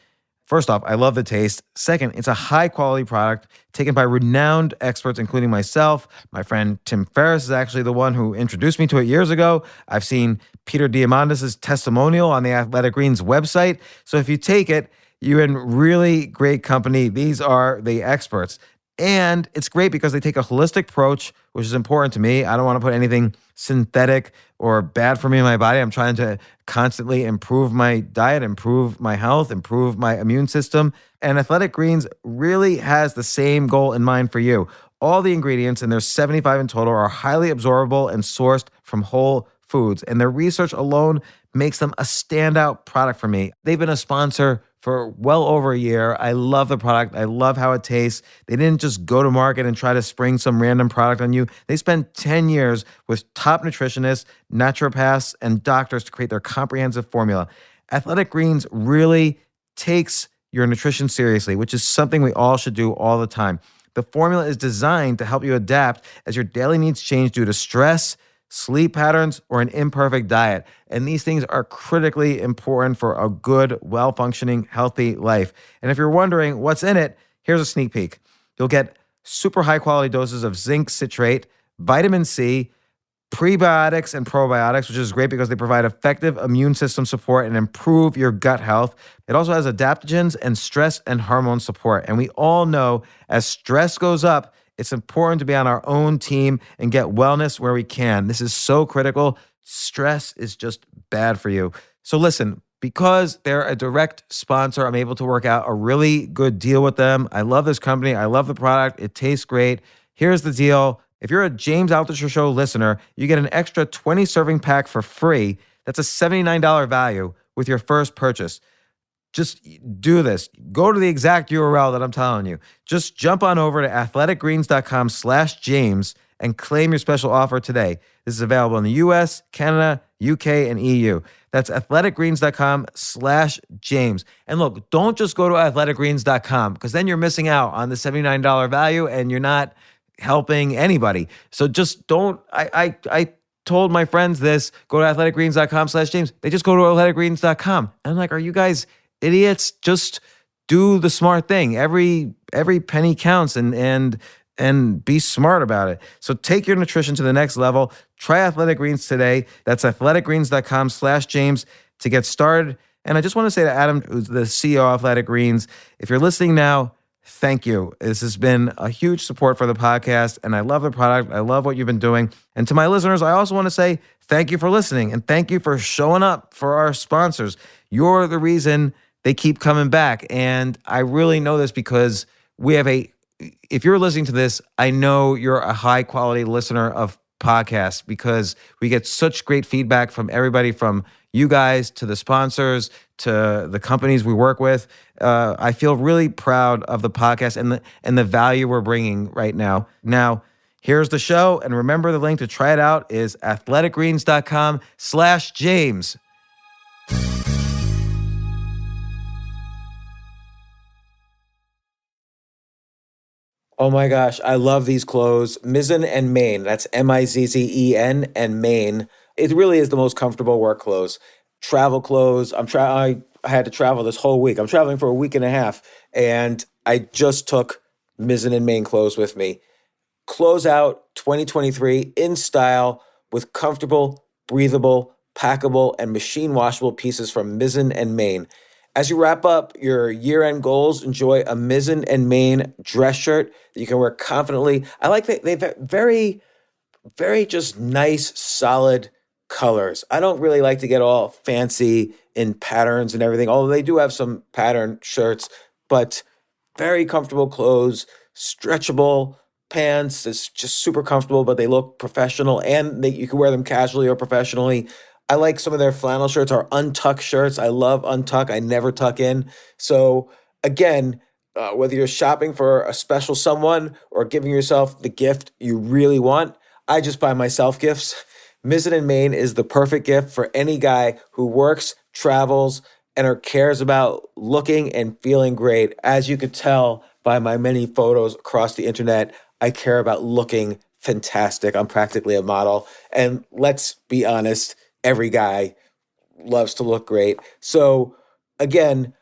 First off, I love the taste. Second, it's a high quality product taken by renowned experts, including myself. My friend Tim Ferriss is actually the one who introduced me to it years ago. I've seen Peter Diamandis' testimonial on the Athletic Greens website. So if you take it, you're in really great company. These are the experts. And it's great because they take a holistic approach, which is important to me. I don't want to put anything synthetic or bad for me in my body. I'm trying to constantly improve my diet, improve my health, improve my immune system. And Athletic Greens really has the same goal in mind for you. All the ingredients, and there's 75 in total, are highly absorbable and sourced from whole foods. And their research alone makes them a standout product for me. They've been a sponsor for well over a year. I love the product. I love how it tastes. They didn't just go to market and try to spring some random product on you. They spent 10 years with top nutritionists, naturopaths, and doctors to create their comprehensive formula. Athletic Greens really takes your nutrition seriously, which is something we all should do all the time. The formula is designed to help you adapt as your daily needs change due to stress, sleep patterns, or an imperfect diet. And these things are critically important for a good, well-functioning, healthy life. And if you're wondering what's in it, here's a sneak peek. You'll get super high-quality doses of zinc citrate, vitamin C, prebiotics and probiotics, which is great because they provide effective immune system support and improve your gut health. It also has adaptogens and stress and hormone support. And we all know as stress goes up, it's important to be on our own team and get wellness where we can. This is so critical. Stress is just bad for you. So listen, because they're a direct sponsor, I'm able to work out a really good deal with them. I love this company. I love the product. It tastes great. Here's the deal. If you're a James Altucher Show listener, you get an extra 20 serving pack for free. That's a $79 value with your first purchase. Just do this. Go to the exact URL that I'm telling you. Just jump on over to athleticgreens.com/James and claim your special offer today. This is available in the US, Canada, UK, and EU. That's athleticgreens.com/James. And look, don't just go to athleticgreens.com because then you're missing out on the $79 value and you're not helping anybody. So just don't, I told my friends this, go to athleticgreens.com/James. They just go to athleticgreens.com. And I'm like, are you guys idiots? Just do the smart thing. Every penny counts and be smart about it. So take your nutrition to the next level. Try Athletic Greens today. That's athleticgreens.com/James to get started. And I just want to say to Adam, who's the CEO of Athletic Greens, if you're listening now, thank you. This has been a huge support for the podcast, and I love the product. I love what you've been doing. And to my listeners, I also want to say thank you for listening, and thank you for showing up for our sponsors. You're the reason they keep coming back. And I really know this because if you're listening to this, I know you're a high quality listener of podcasts because we get such great feedback from everybody, from you guys to the sponsors to the companies we work with. I feel really proud of the podcast and the value we're bringing right now. Now, here's the show. And remember, the link to try it out is athleticgreens.com/James. Oh my gosh, I love these clothes. Mizzen and Main. That's Mizzen and Main. It really is the most comfortable work clothes. Travel clothes. I had to travel this whole week. I'm traveling for a week and a half, and I just took Mizzen and Main clothes with me. Close out 2023 in style with comfortable, breathable, packable, and machine washable pieces from Mizzen and Main. As you wrap up your year-end goals, enjoy a Mizzen and Main dress shirt that you can wear confidently. I like that they've very just nice, solid colors. I don't really like to get all fancy in patterns and everything, although they do have some pattern shirts, but very comfortable clothes, stretchable pants. It's just super comfortable, but they look professional and you can wear them casually or professionally. I like some of their flannel shirts or untuck shirts. I love untuck. I never tuck in. So again, whether you're shopping for a special someone or giving yourself the gift you really want, I just buy myself gifts. Mizzen and Main is the perfect gift for any guy who works, travels, and or cares about looking and feeling great. As you could tell by my many photos across the internet, I care about looking fantastic. I'm practically a model. And let's be honest, every guy loves to look great. So again,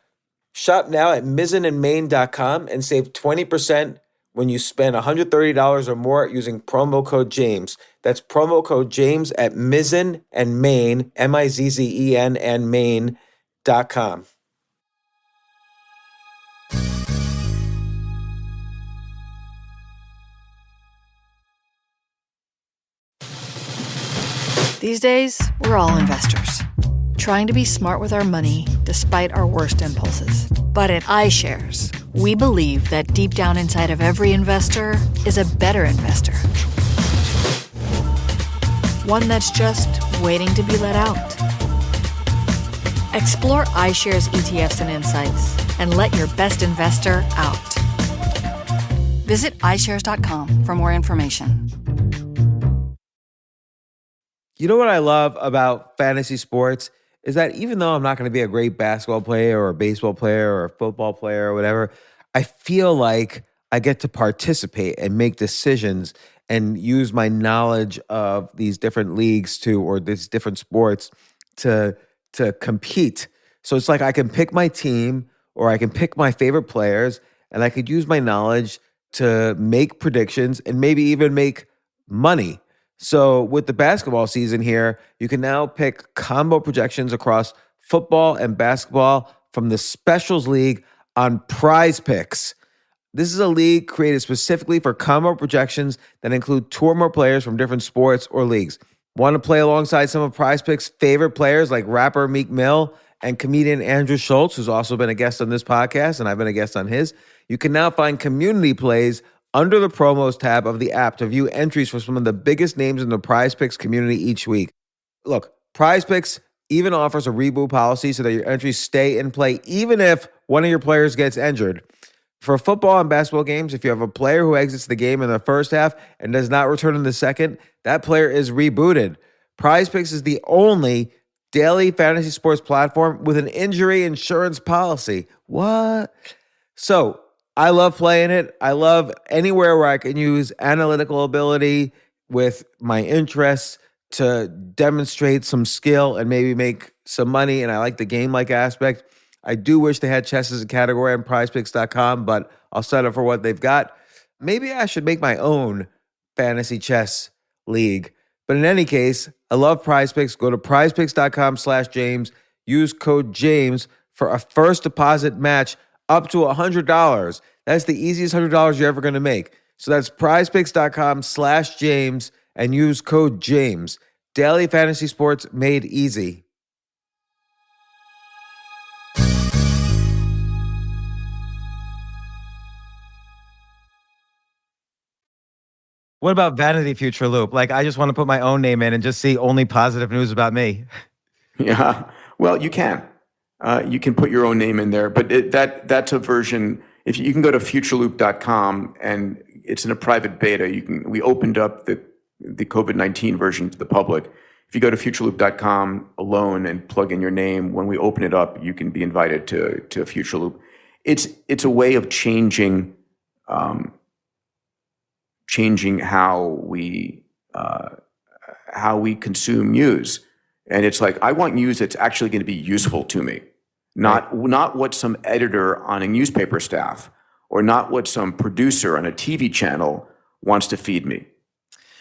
shop now at mizzenandmain.com and save 20% when you spend $130 or more using promo code James. That's promo code James at Mizzen and Main, Mizzen and Main.com. These days, we're all investors, trying to be smart with our money despite our worst impulses. But at iShares, we believe that deep down inside of every investor is a better investor. One that's just waiting to be let out. Explore iShares ETFs and insights and let your best investor out. Visit iShares.com for more information. You know what I love about fantasy sports is that even though I'm not going to be a great basketball player or a baseball player or a football player or whatever, I feel like I get to participate and make decisions and use my knowledge of these different leagues or these different sports to compete. So it's like I can pick my team or I can pick my favorite players and I could use my knowledge to make predictions and maybe even make money. So with the basketball season here, you can now pick combo projections across football and basketball from the Specials League on Prize Picks. This is a league created specifically for combo projections that include two or more players from different sports or leagues. Want to play alongside some of Prize Picks' favorite players like rapper Meek Mill and comedian Andrew Schultz, who's also been a guest on this podcast, and I've been a guest on his? You can now find community plays under the promos tab of the app to view entries for some of the biggest names in the Prize Picks community each week. Look, Prize Picks even offers a reboot policy so that your entries stay in play even if one of your players gets injured. For football and basketball games, if you have a player who exits the game in the first half and does not return in the second, that player is rebooted. Prize Picks is the only daily fantasy sports platform with an injury insurance policy. What? So, I love playing it. I love anywhere where I can use analytical ability with my interests to demonstrate some skill and maybe make some money. And I like the game-like aspect. I do wish they had chess as a category on prizepicks.com, but I'll settle for what they've got. Maybe I should make my own fantasy chess league. But in any case, I love Prize Picks. Go to prizepicks.com/James. Use code James for a first deposit match up to $100. That's the easiest $100 you're ever going to make. So that's prizepicks.com/James and use code James. Daily fantasy sports made easy. What about Vanity Future Loop? Like, I just want to put my own name in and just see only positive news about me. Yeah, well, you can. You can put your own name in there, but that's a version. If you can go to futureloop.com and it's in a private beta. We opened up the COVID-19 version to the public. If you go to futureloop.com alone and plug in your name, when we open it up, you can be invited to Future Loop. It's a way of changing changing how we consume news. And it's like, I want news that's actually going to be useful to me, not what some editor on a newspaper staff or not what some producer on a TV channel wants to feed me.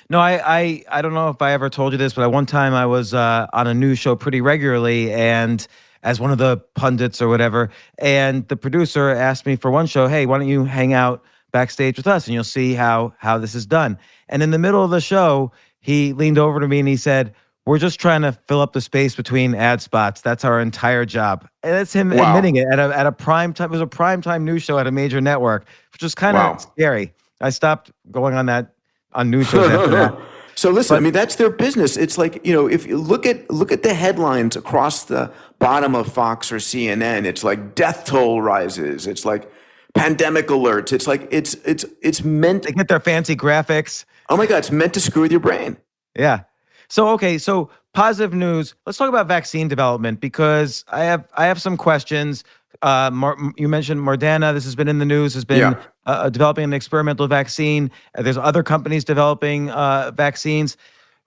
No, I don't know if I ever told you this, but at one time I was on a news show pretty regularly, and as one of the pundits or whatever, and the producer asked me for one show, hey, why don't you hang out backstage with us and you'll see how this is done. And in the middle of the show, he leaned over to me and he said, we're just trying to fill up the space between ad spots. That's our entire job. And that's him admitting it at a prime time. It was a prime time news show at a major network, which was kind of scary. I stopped going on news shows after that. So listen, I mean, that's their business. It's like, if you look at the headlines across the bottom of Fox or CNN, it's like death toll rises. It's like pandemic alerts. It's like, it's meant. They get their fancy graphics. Oh my God, it's meant to screw with your brain. Yeah. So positive news. Let's talk about vaccine development, because I have some questions. You mentioned Moderna. This has been in the news. Has been developing an experimental vaccine. There's other companies developing vaccines.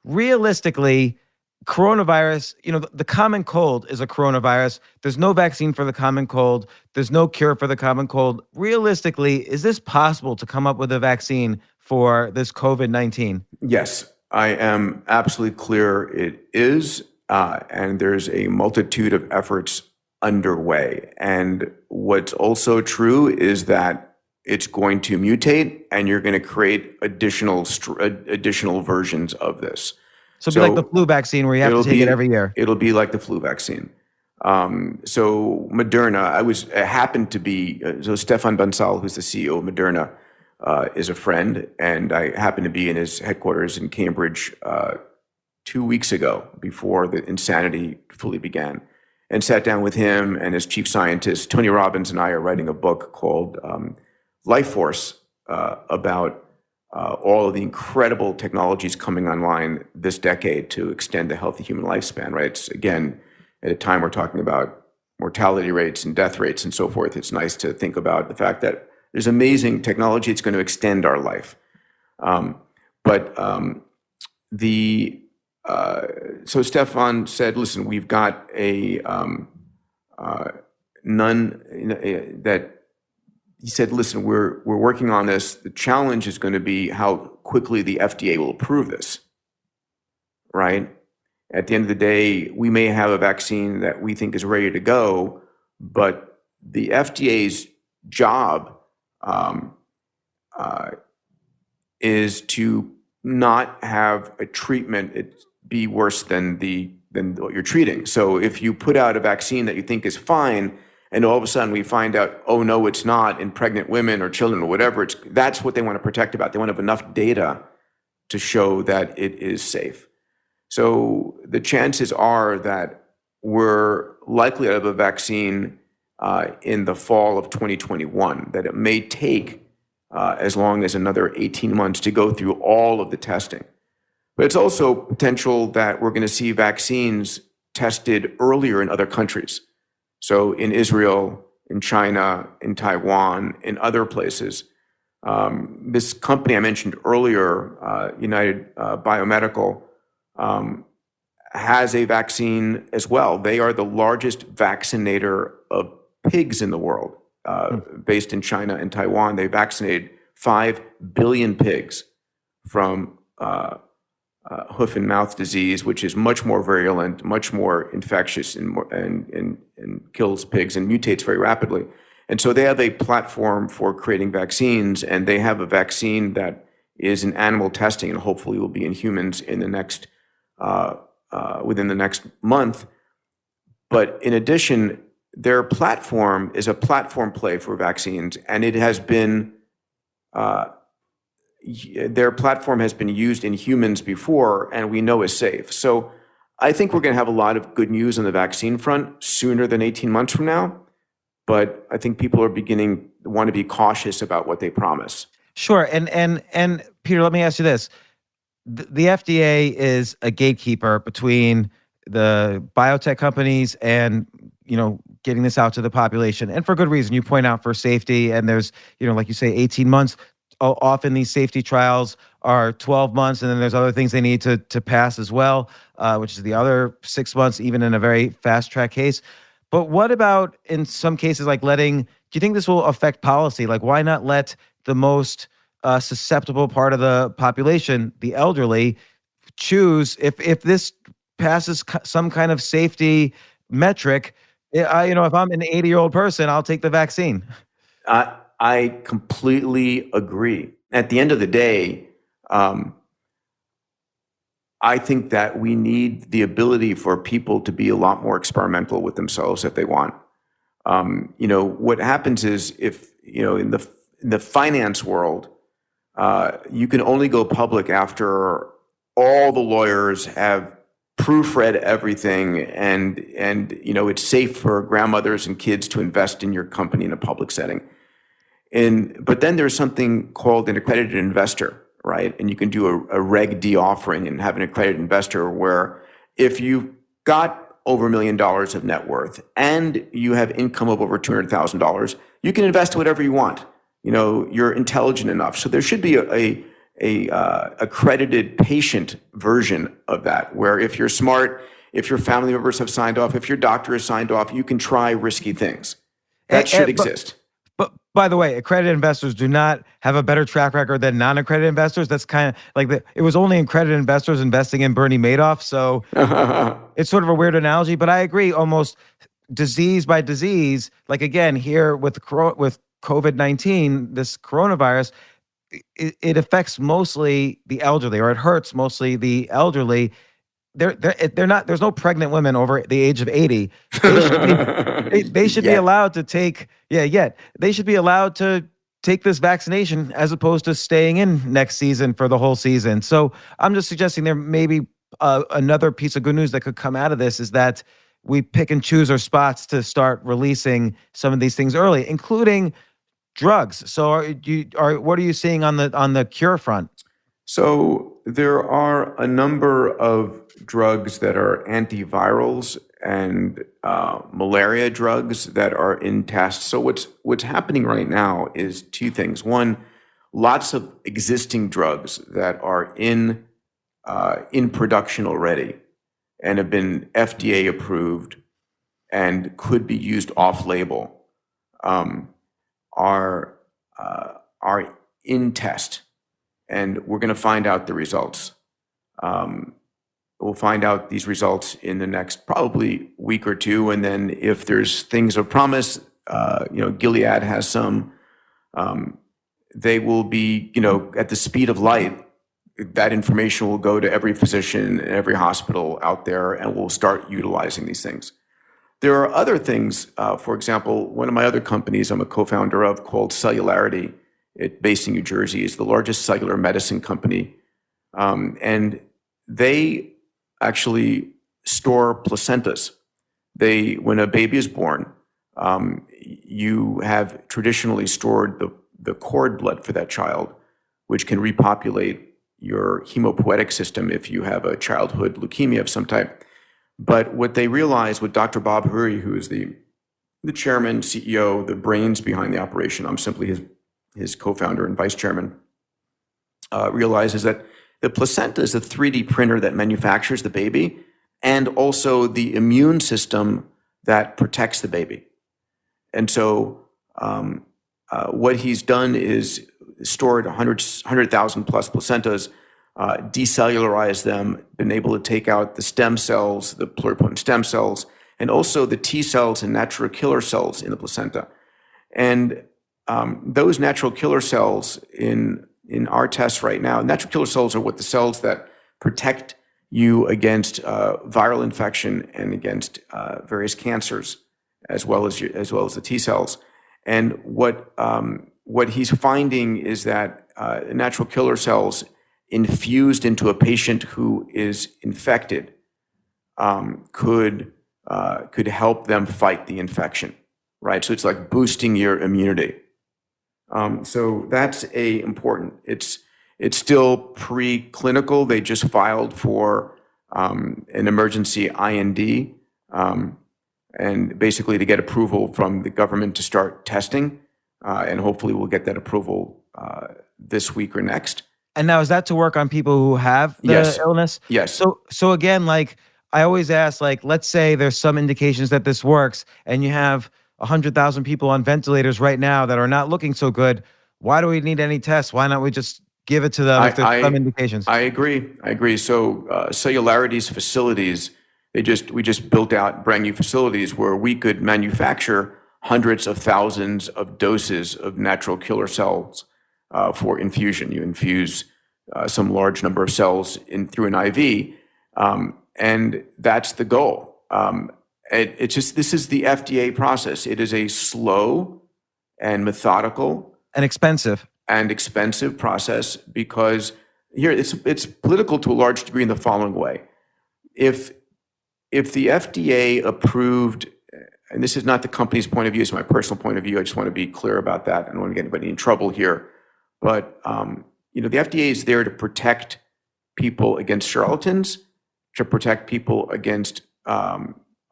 Realistically, coronavirus. The common cold is a coronavirus. There's no vaccine for the common cold. There's no cure for the common cold. Realistically, is this possible to come up with a vaccine for this COVID-19? Yes. I am absolutely clear it is, and there's a multitude of efforts underway. And what's also true is that it's going to mutate, and you're going to create additional versions of this. So it'll be like the flu vaccine where you have to take it every year. It'll be like the flu vaccine. So Moderna, happened to be, so Stefan Bancel, who's the CEO of Moderna, is a friend, and I happened to be in his headquarters in Cambridge 2 weeks ago, before the insanity fully began, and sat down with him and his chief scientist. Tony Robbins and I are writing a book called Life Force about all of the incredible technologies coming online this decade to extend the healthy human lifespan, right? It's, again, at a time we're talking about mortality rates and death rates and so forth. It's nice to think about the fact that there's amazing technology. It's going to extend our life. So Stefan said, listen, we've got he said, listen, we're working on this. The challenge is going to be how quickly the FDA will approve this, right? At the end of the day, we may have a vaccine that we think is ready to go, but the FDA's job is to not have a treatment be worse than what you're treating. So if you put out a vaccine that you think is fine, and all of a sudden we find out, oh no, it's not, in pregnant women or children or whatever, that's what they want to protect about. They want to have enough data to show that it is safe. So the chances are that we're likely to have a vaccine in the fall of 2021, that it may take as long as another 18 months to go through all of the testing. But it's also potential that we're going to see vaccines tested earlier in other countries. So in Israel, in China, in Taiwan, in other places. This company I mentioned earlier, United Biomedical, has a vaccine as well. They are the largest vaccinator of pigs in the world, based in China and Taiwan. They vaccinated 5 billion pigs from hoof and mouth disease, which is much more virulent, much more infectious, and kills pigs and mutates very rapidly. And so they have a platform for creating vaccines, and they have a vaccine that is in animal testing and hopefully will be in humans in the next within the next month. But in addition, their platform is a platform play for vaccines, and it has been their platform has been used in humans before, and we know is safe. So I think we're going to have a lot of good news on the vaccine front sooner than 18 months from now. But I think people are beginning to want to be cautious about what they promise. Sure. And Peter, let me ask you this. The FDA is a gatekeeper between the biotech companies and, getting this out to the population. And for good reason. You point out for safety, and there's, like you say, 18 months. often these safety trials are 12 months, and then there's other things they need to pass as well, which is the other 6 months, even in a very fast track case. But what about in some cases, like do you think this will affect policy? Like, why not let the most susceptible part of the population, the elderly, choose if this passes some kind of safety metric? If I'm an 80-year-old person, I'll take the vaccine. I completely agree. At the end of the day, I think that we need the ability for people to be a lot more experimental with themselves if they want. What happens is if, in the finance world, you can only go public after all the lawyers have proofread everything and it's safe for grandmothers and kids to invest in your company in a public setting. But then there's something called an accredited investor, right? And you can do a Reg D offering and have an accredited investor where if you've got over $1 million of net worth and you have income of over $200,000, you can invest whatever you want. You're intelligent enough. So there should be a accredited patient version of that, where if you're smart, if your family members have signed off, if your doctor has signed off, you can try risky things. That should exist. But by the way, accredited investors do not have a better track record than non-accredited investors. That's kind of like it was only accredited investors investing in Bernie Madoff. So it's sort of a weird analogy, but I agree almost disease by disease. Like again, here with COVID-19, this coronavirus, it affects mostly the elderly, or it hurts mostly the elderly. They're not. There's no pregnant women over the age of 80. They should be allowed to take. They should be allowed to take this vaccination as opposed to staying in next season for the whole season. So I'm just suggesting there may be another piece of good news that could come out of this is that we pick and choose our spots to start releasing some of these things early, including drugs. So what are you seeing on the cure front? So there are a number of drugs that are antivirals and malaria drugs that are in tests. So what's happening right now is two things. One, lots of existing drugs that are in production already and have been FDA approved and could be used off-label are in test. And we're going to find out the results. We'll find out these results in the next probably week or two. And then if there's things of promise, Gilead has some, they will be, at the speed of light. That information will go to every physician and every hospital out there, and we'll start utilizing these things. There are other things, for example, one of my other companies I'm a co-founder of called Cellularity, based in New Jersey, is the largest cellular medicine company. And they actually store placentas. When a baby is born, you have traditionally stored the cord blood for that child, which can repopulate your hemopoietic system if you have a childhood leukemia of some type. But what they realized with Dr. Bob Huri, who is the chairman, CEO, the brains behind the operation, I'm simply his co-founder and vice chairman, realizes that the placenta is a 3D printer that manufactures the baby and also the immune system that protects the baby. And so what he's done is stored 100,000 plus placentas, decellularized them, been able to take out the stem cells, the pluripotent stem cells, and also the T cells and natural killer cells in the placenta. And those natural killer cells in our tests right now, natural killer cells are what the cells that protect you against viral infection and against various cancers, as well as the T cells. And what he's finding is that natural killer cells infused into a patient who is infected could help them fight the infection, right? So it's like boosting your immunity. So that's important. It's still preclinical. They just filed for an emergency IND, and basically to get approval from the government to start testing, and hopefully we'll get that approval this week or next. And now, is that to work on people who have the Yes. illness? Yes. So again, like I always ask, like, let's say there's some indications that this works, and you have 100,000 people on ventilators right now that are not looking so good. Why do we need any tests? Why not we just give it to them if there's some indications? I agree. So Cellularity's facilities, we just built out brand new facilities where we could manufacture hundreds of thousands of doses of natural killer cells for infusion. You infuse some large number of cells through an IV, and that's the goal. This is the FDA process. It is a slow and methodical And expensive process because here it's political to a large degree in the following way. If the FDA approved, and this is not the company's point of view, it's my personal point of view, I just want to be clear about that. I don't want to get anybody in trouble here. But the FDA is there to protect people against charlatans, to protect people against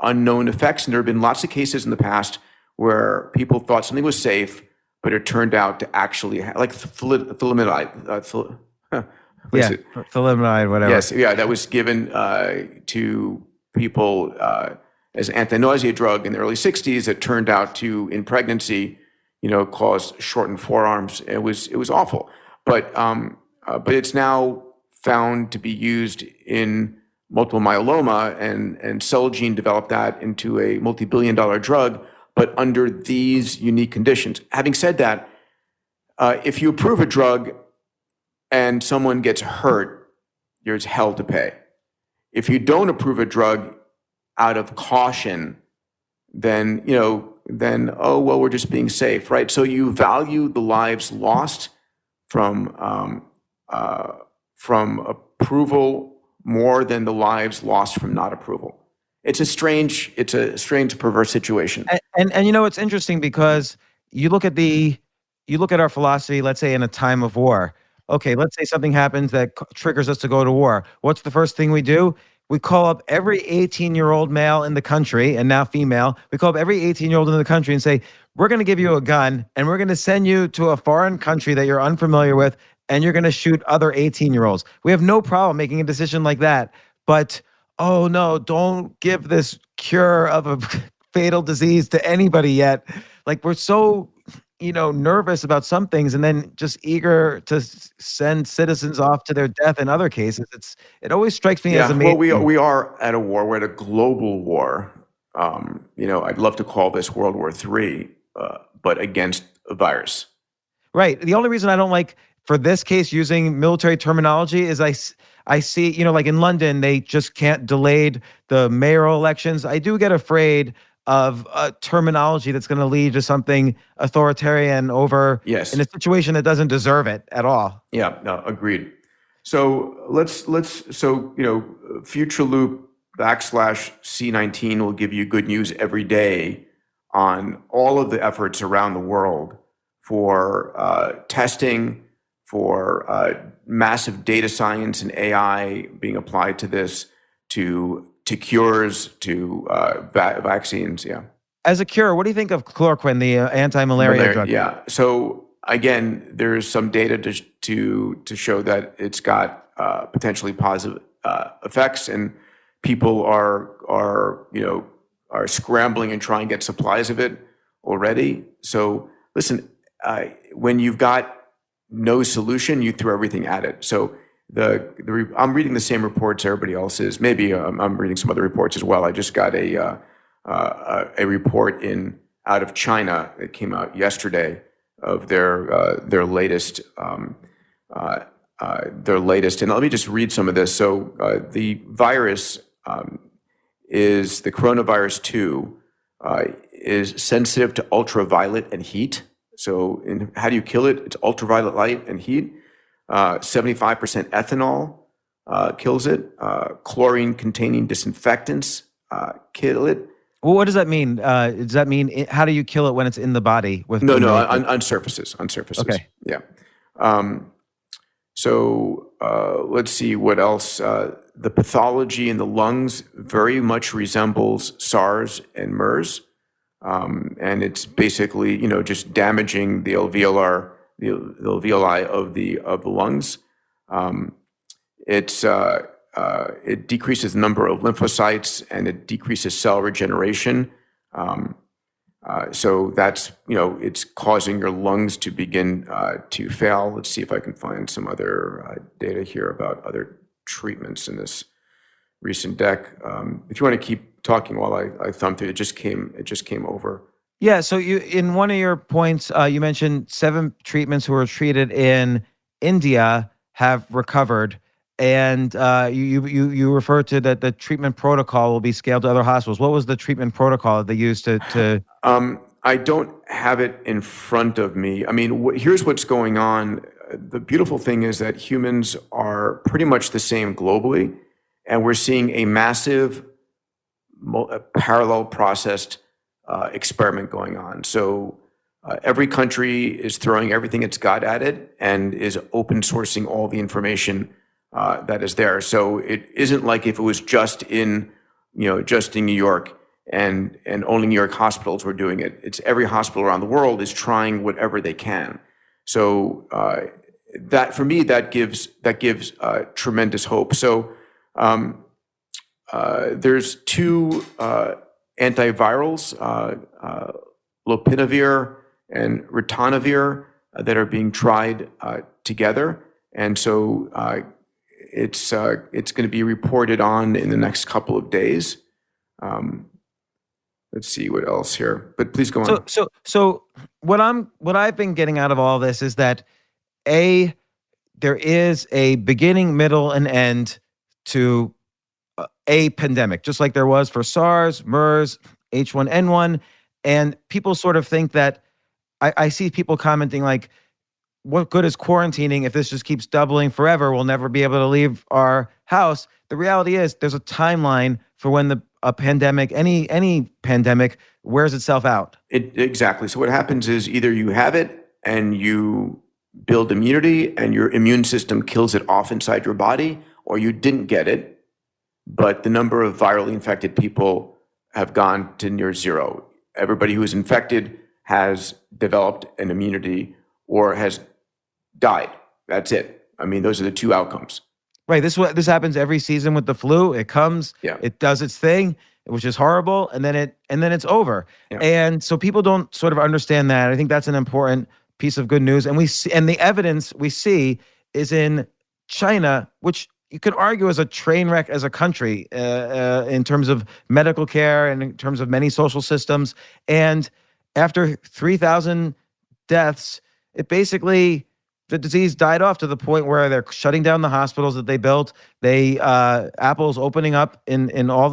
unknown effects. And there have been lots of cases in the past where people thought something was safe, but it turned out to actually like thalidomide. Thalidomide, whatever. Yes, yeah, that was given to people as an anti-nausea drug in the early 60s. It turned out to, in pregnancy, cause shortened forearms. It was awful. But it's now found to be used in multiple myeloma, and Celgene developed that into a multi-billion-dollar drug, but under these unique conditions. Having said that, if you approve a drug and someone gets hurt, there's hell to pay. If you don't approve a drug out of caution, then oh well, we're just being safe, right? So you value the lives lost from approval more than the lives lost from not approval. It's a strange, perverse situation. And it's interesting because you look at our philosophy, let's say in a time of war. Okay, let's say something happens that triggers us to go to war. What's the first thing we do? We call up every 18-year-old male in the country, and now female. We call up every 18-year-old in the country and say, we're going to give you a gun, and we're going to send you to a foreign country that you're unfamiliar with, and you're going to shoot other 18-year-olds. We have no problem making a decision like that. But, oh no, don't give this cure of a fatal disease to anybody yet. Like, we're so nervous about some things and then just eager to send citizens off to their death in other cases. It always strikes me as amazing. Well, we are at a war. We're at a global war. I'd love to call this World War III, but against a virus. Right. The only reason I don't like, for this case, using military terminology is I see, like in London, they just can't delay the mayoral elections. I do get afraid of a terminology that's going to lead to something authoritarian over in a situation that doesn't deserve it at all. Yeah, no, agreed. So Future Loop /C19 will give you good news every day on all of the efforts around the world for testing, for massive data science and AI being applied to this, to cures, to vaccines. Yeah. As a cure, what do you think of chloroquine, the anti-malaria drug? Yeah. So again, there's some data to show that it's got potentially positive effects, and people are scrambling and trying to get supplies of it already. So listen, when you've got no solution, you throw everything at it. So I'm reading the same reports everybody else is. Maybe I'm reading some other reports as well. I just got a report out of China that came out yesterday of their latest. And let me just read some of this. So the virus is the coronavirus 2 is sensitive to ultraviolet and heat. So how do you kill it? It's ultraviolet light and heat. 75% ethanol kills it. Chlorine-containing disinfectants kill it. Well, what does that mean? Does that mean how do you kill it when it's in the body? On surfaces. On surfaces. Okay. Yeah. Let's see what else. The pathology in the lungs very much resembles SARS and MERS. And it's basically, just damaging the alveolar the alveoli of the lungs. It decreases the number of lymphocytes and it decreases cell regeneration. So that's, it's causing your lungs to begin to fail. Let's see if I can find some other data here about other treatments in this recent deck. If you want to keep talking while I thumb through it, it just came over. Yeah. So you, in one of your points, you mentioned 7 treatments who were treated in India have recovered. And you referred to that the treatment protocol will be scaled to other hospitals. What was the treatment protocol that they used to? I don't have it in front of me. I mean, here's what's going on. The beautiful thing is that humans are pretty much the same globally, and we're seeing a massive parallel processed experiment going on. So every country is throwing everything it's got at it and is open sourcing all the information that is there. So it isn't like if it was just in New York and only New York hospitals were doing it. It's every hospital around the world is trying whatever they can. So that for me that gives tremendous hope. So there's 2 antivirals, lopinavir and ritonavir, that are being tried together, and so it's going to be reported on in the next couple of days. Let's see what else here, but please go on. So what I've been getting out of all this is that there is a beginning, middle, and end to a pandemic, just like there was for SARS, MERS, H1N1, and people sort of think that I see people commenting like, what good is quarantining if this just keeps doubling forever? We'll never be able to leave our house. The reality is there's a timeline for when a pandemic, any pandemic, wears itself out. Exactly. So what happens is either you have it and you build immunity and your immune system kills it off inside your body, or you didn't get it, but the number of virally infected people have gone to near zero. Everybody who is infected has developed an immunity or has died. That's it. I mean, those are the 2 outcomes. Right. This happens every season with the flu. It comes, Yeah. It does its thing, which is horrible, and then it's over. Yeah. And so people don't sort of understand that. I think that's an important piece of good news. And the evidence we see is in China, which you could argue is a train wreck as a country in terms of medical care and in terms of many social systems. And after 3,000 deaths, the disease died off to the point where they're shutting down the hospitals that they built. Apple's opening up in all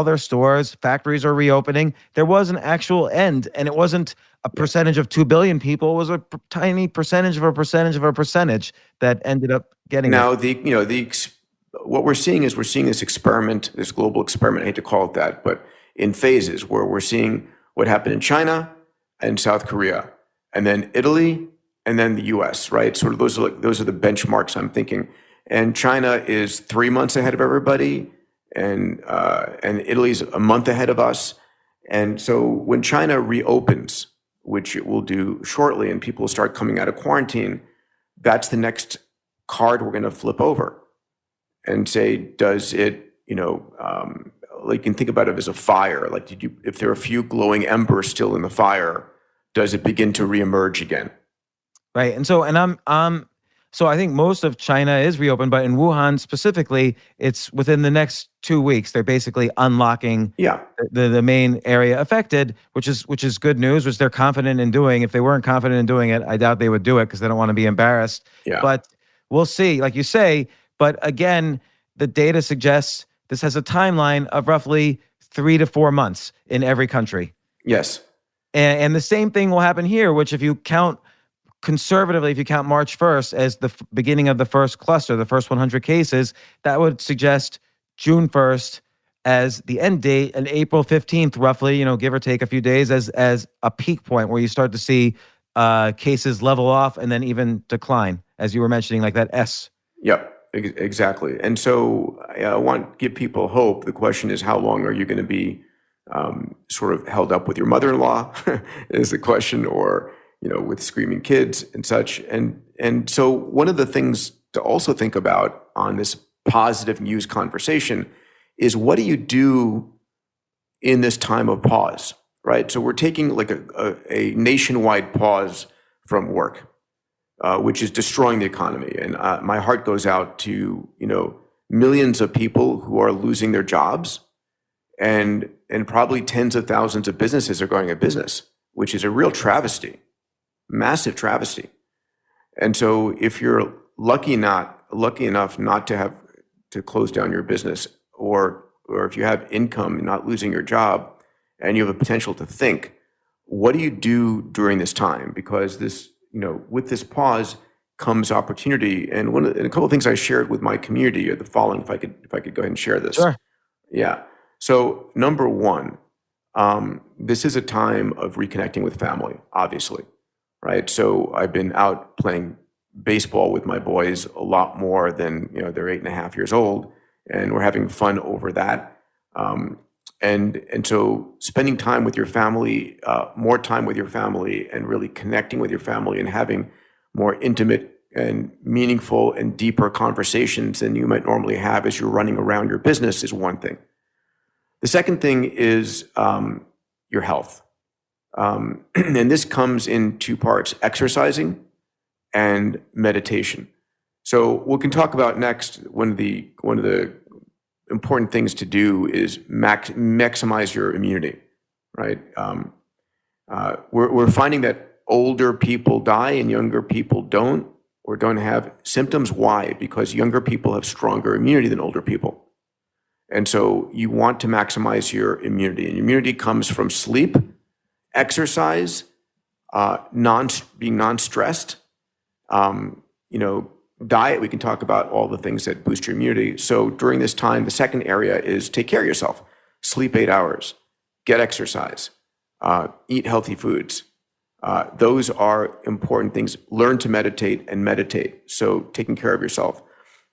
their stores. Factories are reopening. There was an actual end, and it wasn't a percentage of 2 billion people. It was a tiny percentage of a percentage of a percentage that ended up getting now it. What we're seeing is this experiment, this global experiment. I hate to call it that, but in phases where we're seeing what happened in China and South Korea, and then Italy, and then the U.S., right? Sort of those are the benchmarks I'm thinking. And China is 3 months ahead of everybody, and Italy's a month ahead of us. And so when China reopens, which it will do shortly, and people will start coming out of quarantine, that's the next card we're going to flip over and say, does it, like you can think about it as a fire. Like, if there are a few glowing embers still in the fire, does it begin to reemerge again? Right. And so, so I think most of China is reopened, but in Wuhan specifically, it's within the next 2 weeks. They're basically unlocking the main area affected, which is good news, which they're confident in doing. If they weren't confident in doing it, I doubt they would do it because they don't want to be embarrassed. Yeah. But we'll see, like you say. But again, the data suggests this has a timeline of roughly 3 to 4 months in every country. Yes. And the same thing will happen here, which if you count conservatively, if you count March 1st as the beginning of the first cluster, the first 100 cases, that would suggest June 1st as the end date and April 15th, roughly, give or take a few days as a peak point where you start to see cases level off and then even decline, as you were mentioning, like that S. Yep, exactly. And so I want to give people hope. The question is, how long are you going to be sort of held up with your mother-in-law is the question, or with screaming kids and such. And so one of the things to also think about on this positive news conversation is, what do you do in this time of pause, right? So we're taking like a nationwide pause from work, which is destroying the economy. And my heart goes out to, millions of people who are losing their jobs, and probably tens of thousands of businesses are going out of business, which is a real travesty, massive travesty. And so if you're lucky enough not to have to close down your business, or if you have income, not losing your job, and you have a potential to think, what do you do during this time? Because this, with this pause comes opportunity. And a couple of things I shared with my community are the following. If I could go ahead and share this. Sure. Yeah. So number one, this is a time of reconnecting with family, obviously, right? So I've been out playing baseball with my boys a lot more than, they're 8.5 years old, and we're having fun over that. And so spending time with your family, more time with your family, and really connecting with your family and having more intimate and meaningful and deeper conversations than you might normally have as you're running around your business is one thing. The second thing is your health. And this comes in two parts: exercising and meditation. So we can talk about next, one of the important things to do is maximize your immunity, right? We're finding that older people die and younger people don't, or don't have symptoms. Why? Because younger people have stronger immunity than older people. And so you want to maximize your immunity. And immunity comes from sleep, exercise, being non-stressed, diet. We can talk about all the things that boost your immunity. So during this time, the second area is take care of yourself. Sleep 8 hours, get exercise, eat healthy foods. Those are important things. Learn to meditate and meditate. So taking care of yourself.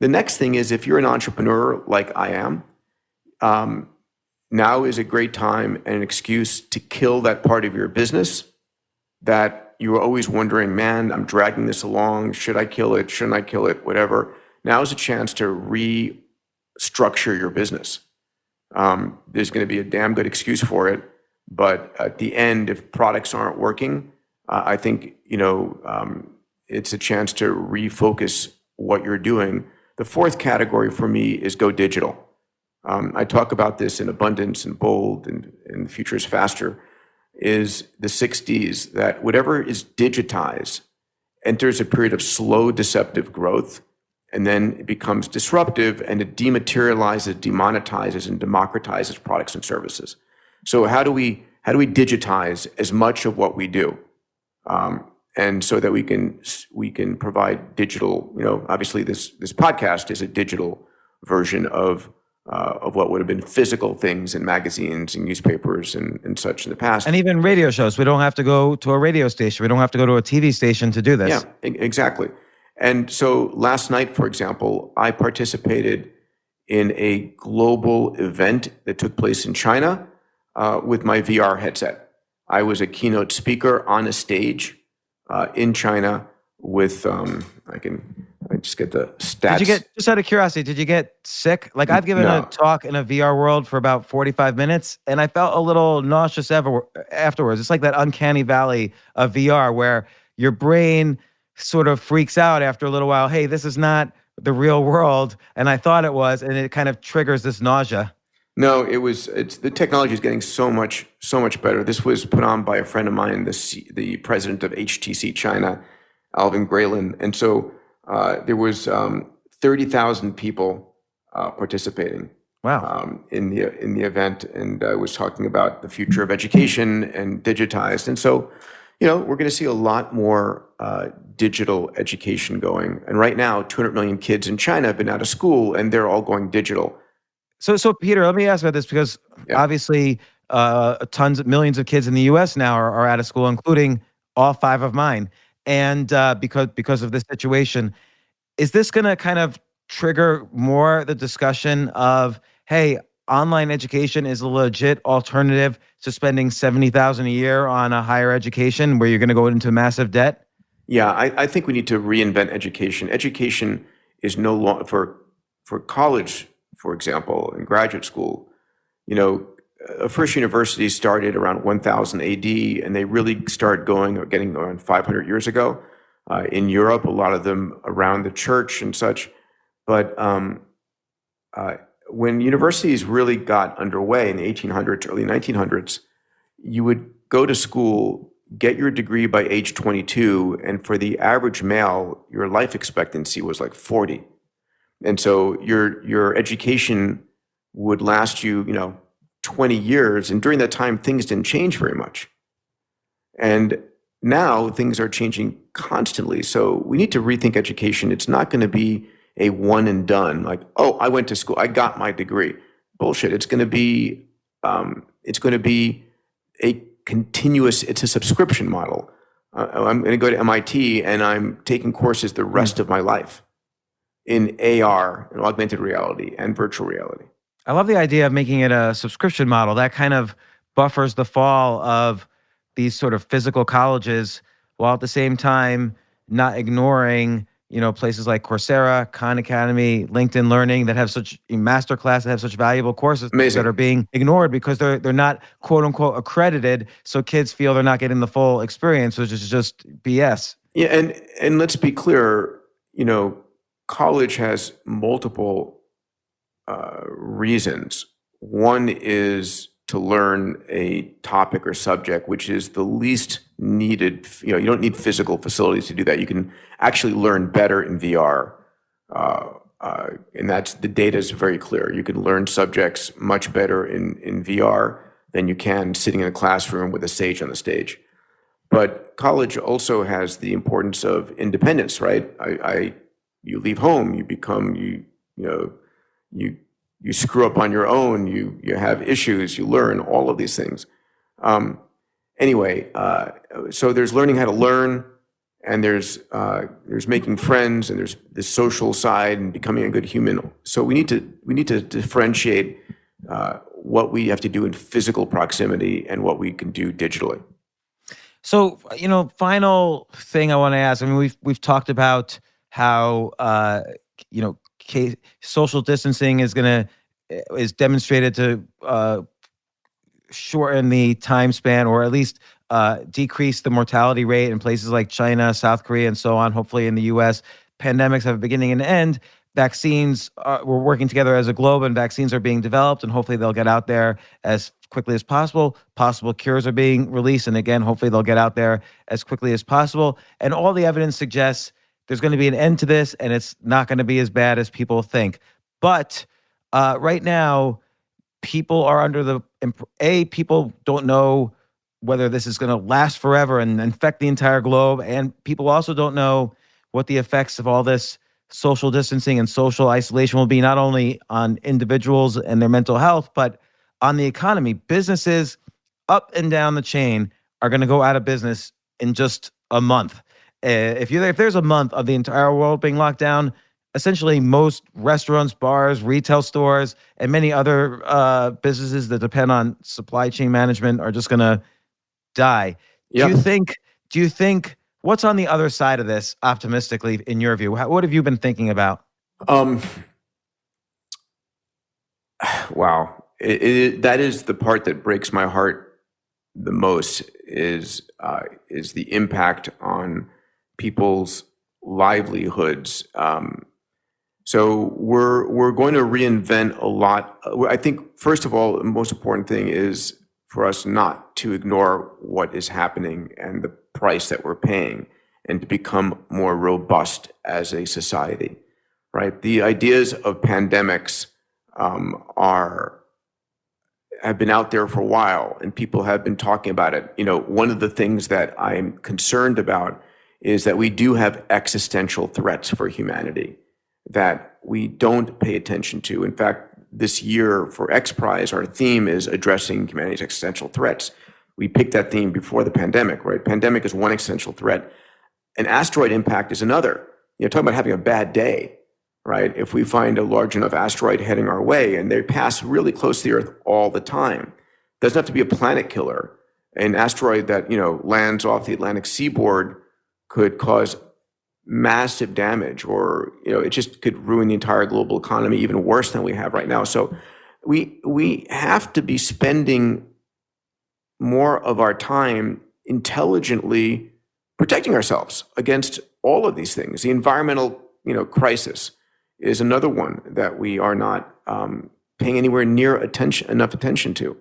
The next thing is, if you're an entrepreneur like I am, now is a great time and an excuse to kill that part of your business that you were always wondering, man, I'm dragging this along. Should I kill it? Shouldn't I kill it? Whatever. Now is a chance to restructure your business. There's going to be a damn good excuse for it. But at the end, if products aren't working, I think, it's a chance to refocus what you're doing. The fourth category for me is go digital. I talk about this in Abundance and Bold and the Future is Faster, is the 6Ds, that whatever is digitized enters a period of slow, deceptive growth, and then it becomes disruptive, and it dematerializes, demonetizes, and democratizes products and services. So how do we digitize as much of what we do, and so that we can provide digital? Obviously this podcast is a digital version of what would have been physical things in magazines and newspapers and such in the past. And even radio shows. We don't have to go to a radio station. We don't have to go to a TV station to do this. Yeah, exactly. And so last night, for example, I participated in a global event that took place in China with my VR headset. I was a keynote speaker on a stage in China with, I just get the stats. Just out of curiosity, did you get sick? Like, I've given a talk in a VR world for about 45 minutes, and I felt a little nauseous afterwards. It's like that uncanny valley of VR where your brain sort of freaks out after a little while. Hey, this is not the real world, and I thought it was, and it kind of triggers this nausea. No, it's the technology is getting so much better. This was put on by a friend of mine, the president of HTC China, Alvin Graylin, and so there was 30,000 people participating. Wow. In the event, and I was talking about the future of education and digitized, and so we're going to see a lot more digital education going. And right now, 200 million kids in China have been out of school, and they're all going digital. So Peter, let me ask about this, because obviously millions of kids in the U.S. now are out of school, including all 5 of mine. And because of this situation, is this going to kind of trigger more the discussion of, hey, online education is a legit alternative to spending $70,000 a year on a higher education where you're going to go into massive debt? Yeah, I think we need to reinvent education. Education is no longer for college, for example, and graduate school. You know, first universities started around 1000 AD, and they really started getting around 500 years ago. In Europe, a lot of them around the church and such. But when universities really got underway in the 1800s, early 1900s, you would go to school, get your degree by age 22, and for the average male, your life expectancy was like 40. And so your education would last you, 20 years, and during that time, things didn't change very much. And now things are changing constantly. So we need to rethink education. It's not going to be a one and done, like, oh, I went to school, I got my degree. Bullshit. It's going to be a continuous. It's a subscription model. I'm going to go to MIT, and I'm taking courses the rest of my life in AR and augmented reality and virtual reality. I love the idea of making it a subscription model. That kind of buffers the fall of these sort of physical colleges, while at the same time not ignoring, places like Coursera, Khan Academy, LinkedIn Learning that have such masterclass, that have such valuable courses. Amazing. That are being ignored because they're not quote unquote accredited. So kids feel they're not getting the full experience, which is just BS. Yeah, and let's be clear, college has multiple reasons. One is to learn a topic or subject, which is the least needed. You don't need physical facilities to do that. You can actually learn better in VR. And the data is very clear. You can learn subjects much better in VR than you can sitting in a classroom with a sage on the stage. But college also has the importance of independence, right? You leave home, you screw up on your own, you have issues, you learn all of these things. So there's learning how to learn, and there's making friends, and there's the social side and becoming a good human. So we need to differentiate what we have to do in physical proximity and what we can do digitally. So, final thing I want to ask. I mean, we've talked about how social distancing is demonstrated to shorten the time span, or at least decrease the mortality rate in places like China, South Korea, and so on. Hopefully in the U.S., pandemics have a beginning and an end. Vaccines, we're working together as a globe, and vaccines are being developed, and hopefully they'll get out there as quickly as possible. Possible cures are being released, and again, hopefully they'll get out there as quickly as possible. And all the evidence suggests there's going to be an end to this, and it's not going to be as bad as people think. But right now, people are under people don't know whether this is going to last forever and infect the entire globe. And people also don't know what the effects of all this social distancing and social isolation will be, not only on individuals and their mental health, but on the economy. Businesses up and down the chain are going to go out of business in just a month. If there's a month of the entire world being locked down, essentially most restaurants, bars, retail stores, and many other businesses that depend on supply chain management are just going to die. Yep. Do you think what's on the other side of this, optimistically, in your view? What have you been thinking about? Wow. That is the part that breaks my heart the most, is the impact on people's livelihoods. So we're going to reinvent a lot. I think, first of all, the most important thing is for us not to ignore what is happening and the price that we're paying, and to become more robust as a society, right? The ideas of pandemics have been out there for a while, and people have been talking about it. One of the things that I'm concerned about is that we do have existential threats for humanity that we don't pay attention to. In fact, this year for XPRIZE, our theme is addressing humanity's existential threats. We picked that theme before the pandemic, right? Pandemic is one existential threat. An asteroid impact is another. Talking about having a bad day. right? If we find a large enough asteroid heading our way, and they pass really close to the Earth all the time, doesn't have to be a planet killer. An asteroid that, lands off the Atlantic seaboard could cause massive damage, or, it just could ruin the entire global economy even worse than we have right now. So we have to be spending more of our time intelligently protecting ourselves against all of these things. The environmental, crisis is another one that we are not paying anywhere near enough attention to.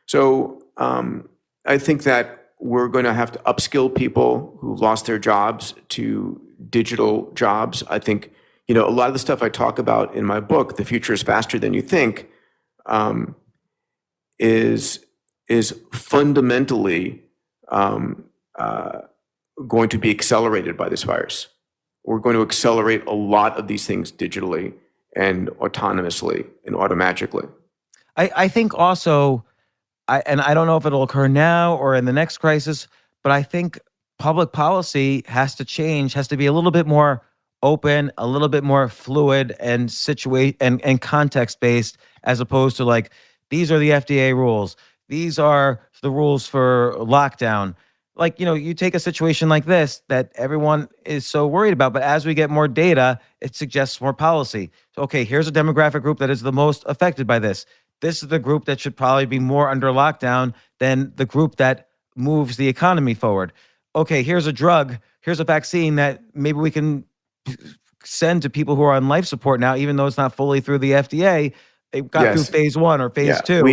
So I think that we're going to have to upskill people who lost their jobs to digital jobs. I think, a lot of the stuff I talk about in my book, The Future is Faster Than You Think, is fundamentally going to be accelerated by this virus. We're going to accelerate a lot of these things digitally and autonomously and automagically. I think also, and I don't know if it'll occur now or in the next crisis, but I think public policy has to change, has to be a little bit more open, a little bit more fluid and and context based, as opposed to like, these are the FDA rules. These are the rules for lockdown. Like, you take a situation like this that everyone is so worried about, but as we get more data, it suggests more policy. So, okay, here's a demographic group that is the most affected by this. This is the group that should probably be more under lockdown than the group that moves the economy forward. Okay, here's a drug, here's a vaccine that maybe we can send to people who are on life support now, even though it's not fully through the FDA. It got through phase 1 or phase 2.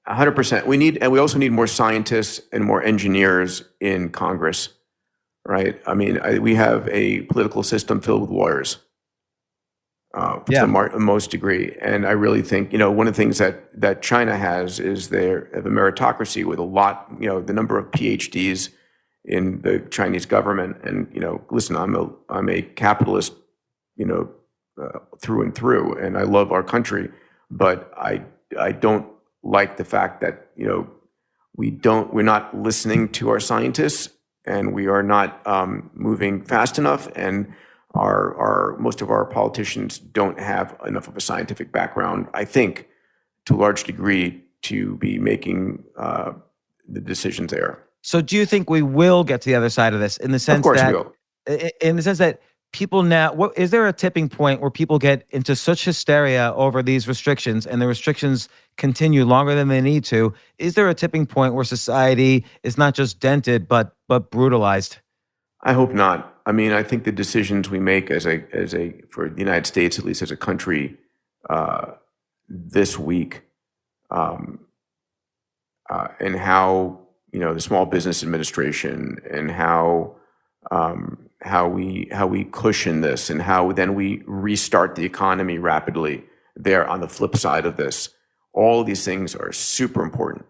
100%. We also need more scientists and more engineers in Congress, right? I mean, we have a political system filled with lawyers, to the most degree. And I really think, one of the things that China has is they have a meritocracy with a lot, the number of PhDs in the Chinese government. And, listen, I'm a capitalist, through and through, and I love our country, but I don't like the fact that, we're not listening to our scientists, and we are not moving fast enough, and our most of our politicians don't have enough of a scientific background, I think, to a large degree, to be making the decisions there. So do you think we will get to the other side of this, in the sense Of course that, we will. in the sense that people now, is there a tipping point where people get into such hysteria over these restrictions, and the restrictions continue longer than they need to? Is there a tipping point where society is not just dented, but brutalized? I hope not. I mean, I think the decisions we make for the United States, at least as a country, this week, and how, the Small Business Administration, and how we cushion this, and how then we restart the economy rapidly there on the flip side of this. All of these things are super important.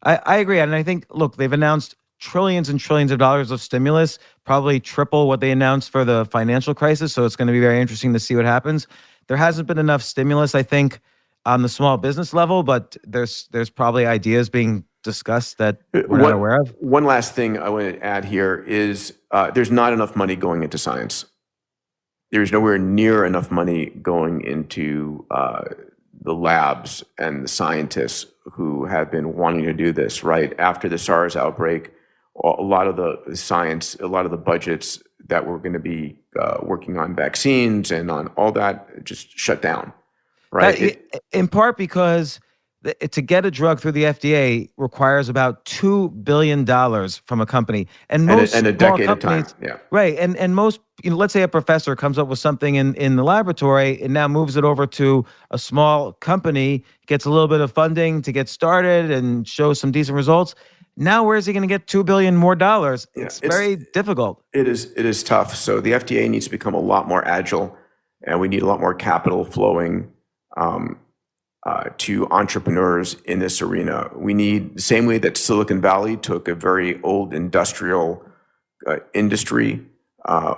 I agree. And I think, look, they've announced trillions and trillions of dollars of stimulus, probably triple what they announced for the financial crisis. So it's going to be very interesting to see what happens. There hasn't been enough stimulus, I think, on the small business level, but there's probably ideas being discussed that we're not aware of. One last thing I want to add here is there's not enough money going into science. There's nowhere near enough money going into the labs and the scientists who have been wanting to do this, right? After the SARS outbreak, a lot of the science, a lot of the budgets that were going to be working on vaccines and on all that just shut down, right? In part because to get a drug through the FDA requires about $2 billion from a company, and most and a decade of time, yeah, right. And most, let's say a professor comes up with something in the laboratory and now moves it over to a small company, gets a little bit of funding to get started and shows some decent results. Now, where is he going to get $2 billion more dollars? It's very difficult. It is tough. So the FDA needs to become a lot more agile, and we need a lot more capital flowing to entrepreneurs in this arena. We need, the same way that Silicon Valley took a very old industrial industry,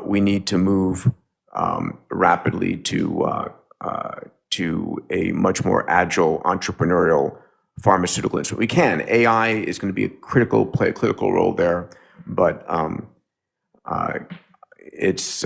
we need to move rapidly to a much more agile entrepreneurial pharmaceutical industry. We can. AI is going to play a critical role there, but it's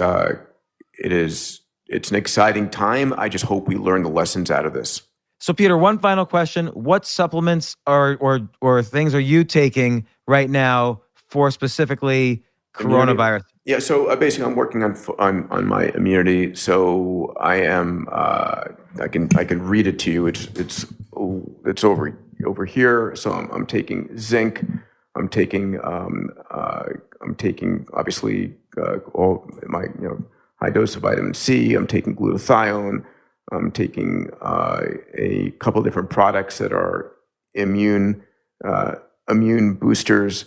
it's an exciting time. I just hope we learn the lessons out of this. So, Peter, one final question: what supplements or things are you taking right now for specifically coronavirus? Yeah, so basically, I'm working on my immunity. So I am. I can read it to you. It's over here. So I'm taking zinc. I'm taking obviously all my high dose of vitamin C. I'm taking glutathione. I'm taking a couple different products that are immune boosters.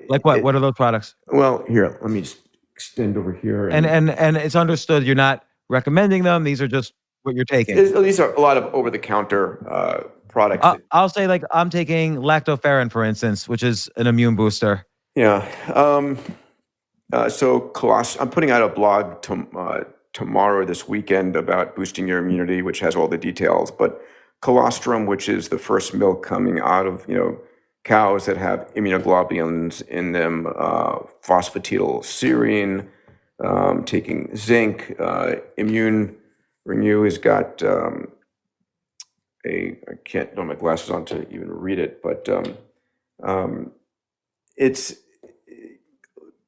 Like what? What are those products? Well, here, let me just extend over here. And it's understood you're not recommending them. These are just what you're taking. These are a lot of over-the-counter products. I'll say, like, I'm taking lactoferrin, for instance, which is an immune booster. Yeah. So I'm putting out a blog tomorrow, this weekend, about boosting your immunity, which has all the details. But colostrum, which is the first milk coming out of cows that have immunoglobulins in them, phosphatidylserine, taking zinc, Immune Renew has got I can't have my glasses on to even read it, but it's,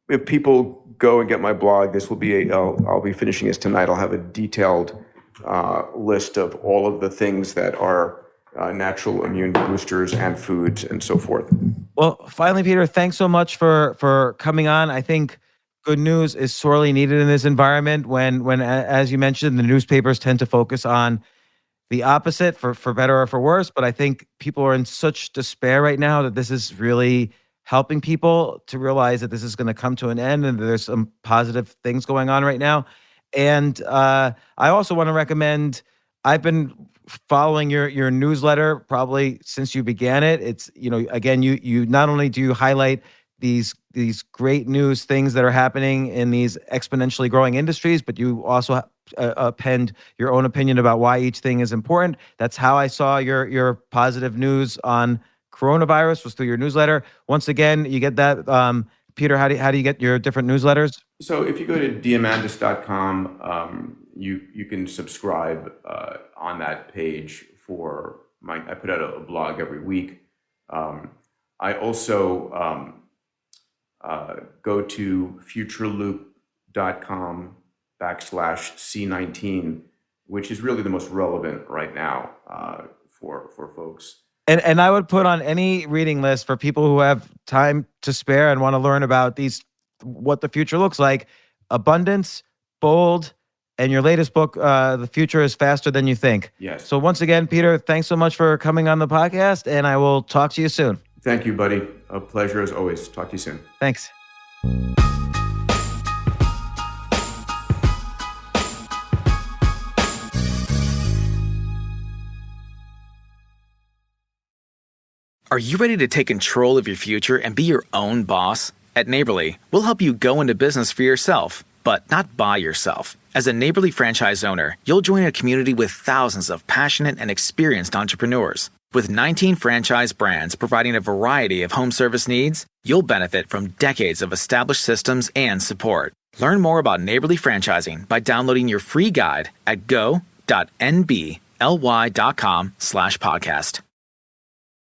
if people go and get my blog, this will be I'll be finishing this tonight. I'll have a detailed list of all of the things that are natural immune boosters and foods and so forth. Well, finally, Peter, thanks so much for coming on. I think good news is sorely needed in this environment when, as you mentioned, the newspapers tend to focus on the opposite, for better or for worse. But I think people are in such despair right now that this is really helping people to realize that this is going to come to an end and there's some positive things going on right now. And I also want to recommend, I've been following your newsletter probably since you began it. It's, again, you not only do you highlight these great news things that are happening in these exponentially growing industries, but you also append your own opinion about why each thing is important. That's how I saw your positive news on coronavirus, was through your newsletter. Once again, you get that. Peter, how do you get your different newsletters? So if you go to diamandis.com, you can subscribe on that page for I put out a blog every week. I also go to futureloop.com/C19, which is really the most relevant right now for folks. And I would put on any reading list for people who have time to spare and want to learn about what the future looks like. Abundance, Bold, and your latest book, The Future is Faster Than You Think. Yes. So once again, Peter, thanks so much for coming on the podcast, and I will talk to you soon. Thank you, buddy. A pleasure as always. Talk to you soon. Thanks. Are you ready to take control of your future and be your own boss? At Neighborly, we'll help you go into business for yourself, but not by yourself. As a Neighborly franchise owner, you'll join a community with thousands of passionate and experienced entrepreneurs. With 19 franchise brands providing a variety of home service needs, you'll benefit from decades of established systems and support. Learn more about Neighborly franchising by downloading your free guide at go.nbly.com/podcast.